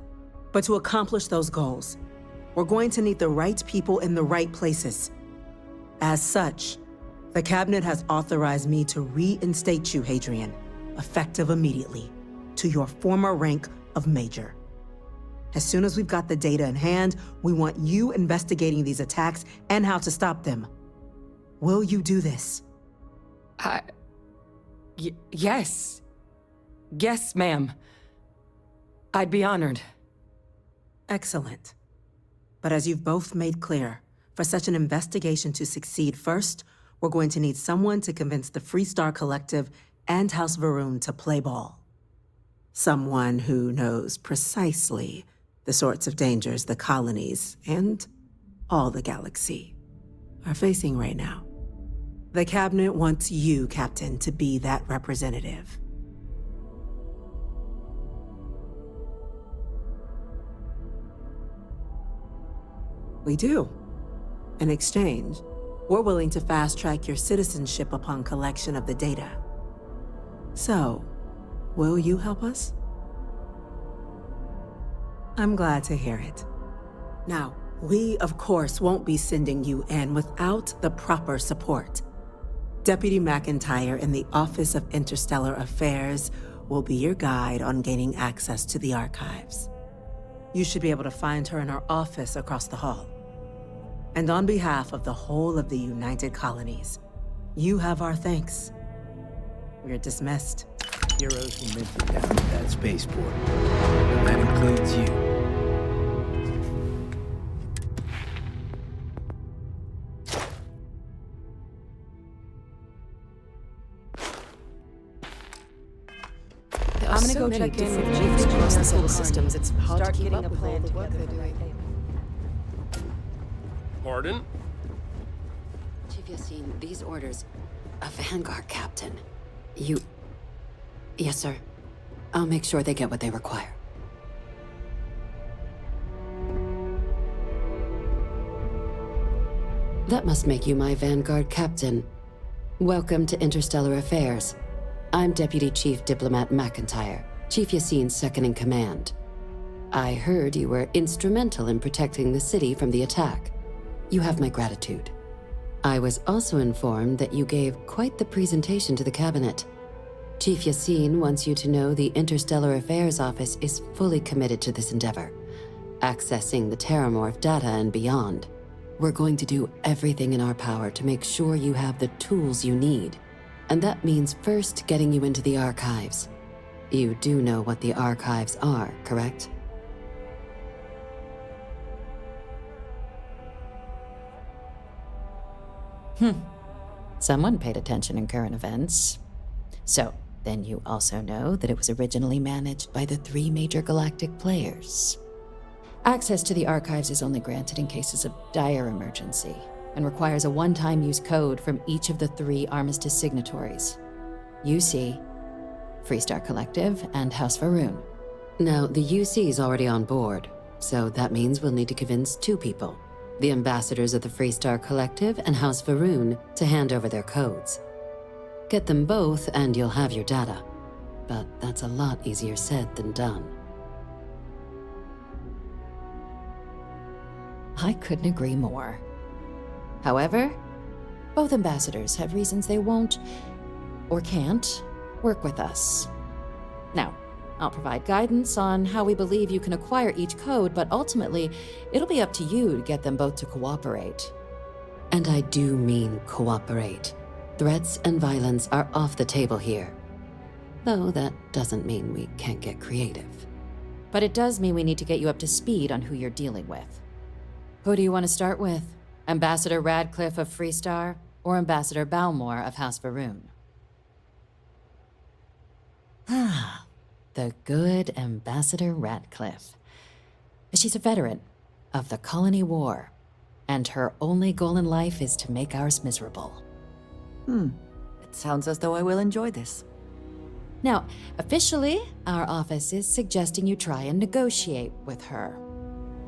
But to accomplish those goals, we're going to need the right people in the right places. As such, the Cabinet has authorized me to reinstate you, Hadrian, effective immediately, to your former rank of Major. As soon as we've got the data in hand, we want you investigating these attacks and how to stop them. Will you do this? Yes. Yes, ma'am. I'd be honored. Excellent. But as you've both made clear, for such an investigation to succeed first, we're going to need someone to convince the Freestar Collective and House Varun to play ball. Someone who knows precisely the sorts of dangers the colonies and all the galaxy are facing right now. The Cabinet wants you, Captain, to be that representative. We do. In exchange, we're willing to fast-track your citizenship upon collection of the data. So, will you help us? I'm glad to hear it. Now, we, of course, won't be sending you in without the proper support. Deputy McIntyre in the Office of Interstellar Affairs will be your guide on gaining access to the archives. You should be able to find her in her office across the hall. And on behalf of the whole of the United Colonies, you have our thanks. You're dismissed. Heroes who meant it down at that spaceport. And that includes you. I'm gonna go check in with chiefs across the civil systems. It's hard to keep up with all the work they're doing. Pardon? Chief Yassine, these orders. A Vanguard captain. You... Yes, sir. I'll make sure they get what they require. That must make you my Vanguard captain. Welcome to Interstellar Affairs. I'm Deputy Chief Diplomat McIntyre, Chief Yassine's second-in-command. I heard you were instrumental in protecting the city from the attack. You have my gratitude. I was also informed that you gave quite the presentation to the cabinet. Chief Yassine wants you to know the Interstellar Affairs Office is fully committed to this endeavor, accessing the Terramorph data and beyond. We're going to do everything in our power to make sure you have the tools you need. And that means first getting you into the archives. You do know what the archives are, correct? Someone paid attention in current events. So, then you also know that it was originally managed by the 3 major galactic players. Access to the archives is only granted in cases of dire emergency, and requires a one-time use code from each of the 3 armistice signatories. UC, Freestar Collective, and House Varun. Now, the UC is already on board, so that means we'll need to convince 2 people. The ambassadors of the Freestar Collective and House Varun to hand over their codes. Get them both and you'll have your data. But that's a lot easier said than done. I couldn't agree more. However, both ambassadors have reasons they won't, or can't, work with us. Now, I'll provide guidance on how we believe you can acquire each code, but ultimately, it'll be up to you to get them both to cooperate. And I do mean cooperate. Threats and violence are off the table here. Though that doesn't mean we can't get creative. But it does mean we need to get you up to speed on who you're dealing with. Who do you want to start with? Ambassador Radcliffe of Freestar, or Ambassador Balmore of House Varun? Ah, the good Ambassador Radcliffe. She's a veteran of the Colony War, and her only goal in life is to make ours miserable. It sounds as though I will enjoy this. Now, officially, our office is suggesting you try and negotiate with her.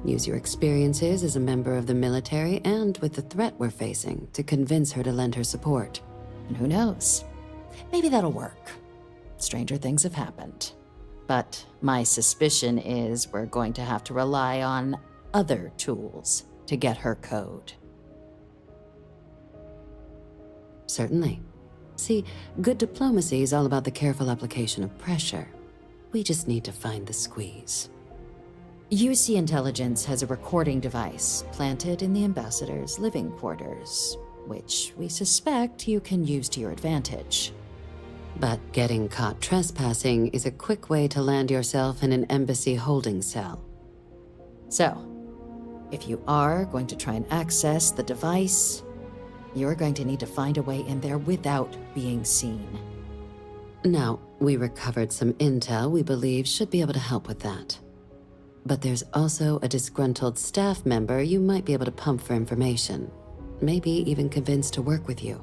Use your experiences as a member of the military and with the threat we're facing to convince her to lend her support. And who knows? Maybe that'll work. Stranger things have happened. But my suspicion is we're going to have to rely on other tools to get her code. Certainly. See, good diplomacy is all about the careful application of pressure. We just need to find the squeeze. UC Intelligence has a recording device planted in the ambassador's living quarters, which we suspect you can use to your advantage. But getting caught trespassing is a quick way to land yourself in an embassy holding cell. So, if you are going to try and access the device, you're going to need to find a way in there without being seen. Now, we recovered some intel we believe should be able to help with that. But there's also a disgruntled staff member you might be able to pump for information. Maybe even convince to work with you.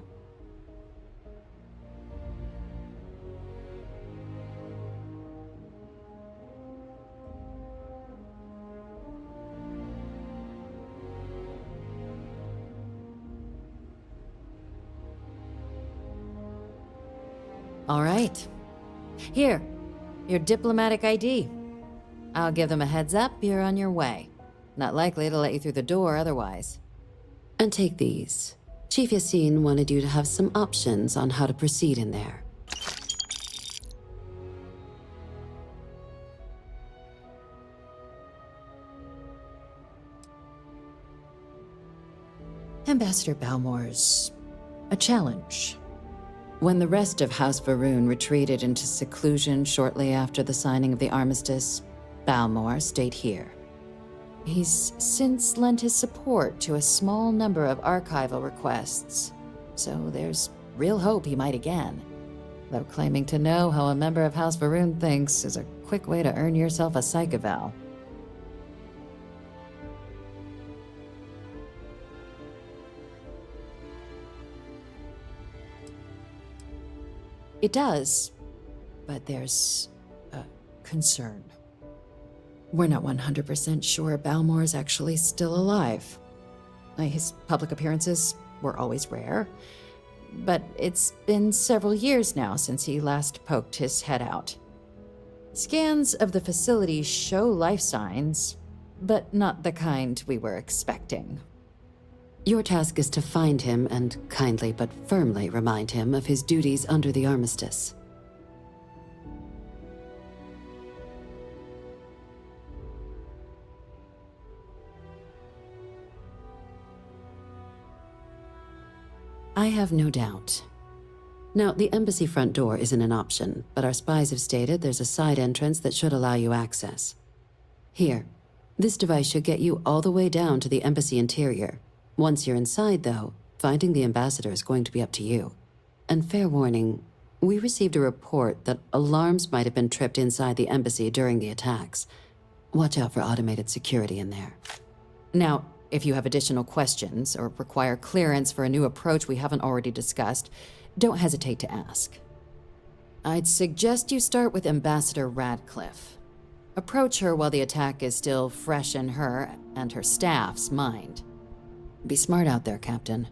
All right. Here, your diplomatic ID. I'll give them a heads up, you're on your way. Not likely to let you through the door otherwise. And take these. Chief Yassine wanted you to have some options on how to proceed in there. Ambassador Balmore's a challenge. When the rest of House Varun retreated into seclusion shortly after the signing of the armistice, Balmore stayed here. He's since lent his support to a small number of archival requests, so there's real hope he might again. though claiming to know how a member of House Varun thinks is a quick way to earn yourself a psych eval. It does, but there's a concern. We're not 100% sure Balmore is actually still alive. His public appearances were always rare, but it's been several years now since he last poked his head out. Scans of the facility show life signs, but not the kind we were expecting. Your task is to find him and kindly but firmly remind him of his duties under the armistice. I have no doubt. Now, the embassy front door isn't an option, but our spies have stated there's a side entrance that should allow you access. Here, this device should get you all the way down to the embassy interior. Once you're inside, though, finding the ambassador is going to be up to you. And fair warning, we received a report that alarms might have been tripped inside the embassy during the attacks. Watch out for automated security in there. Now, if you have additional questions or require clearance for a new approach we haven't already discussed, don't hesitate to ask. I'd suggest you start with Ambassador Radcliffe. Approach her while the attack is still fresh in her and her staff's mind. Be smart out there, Captain.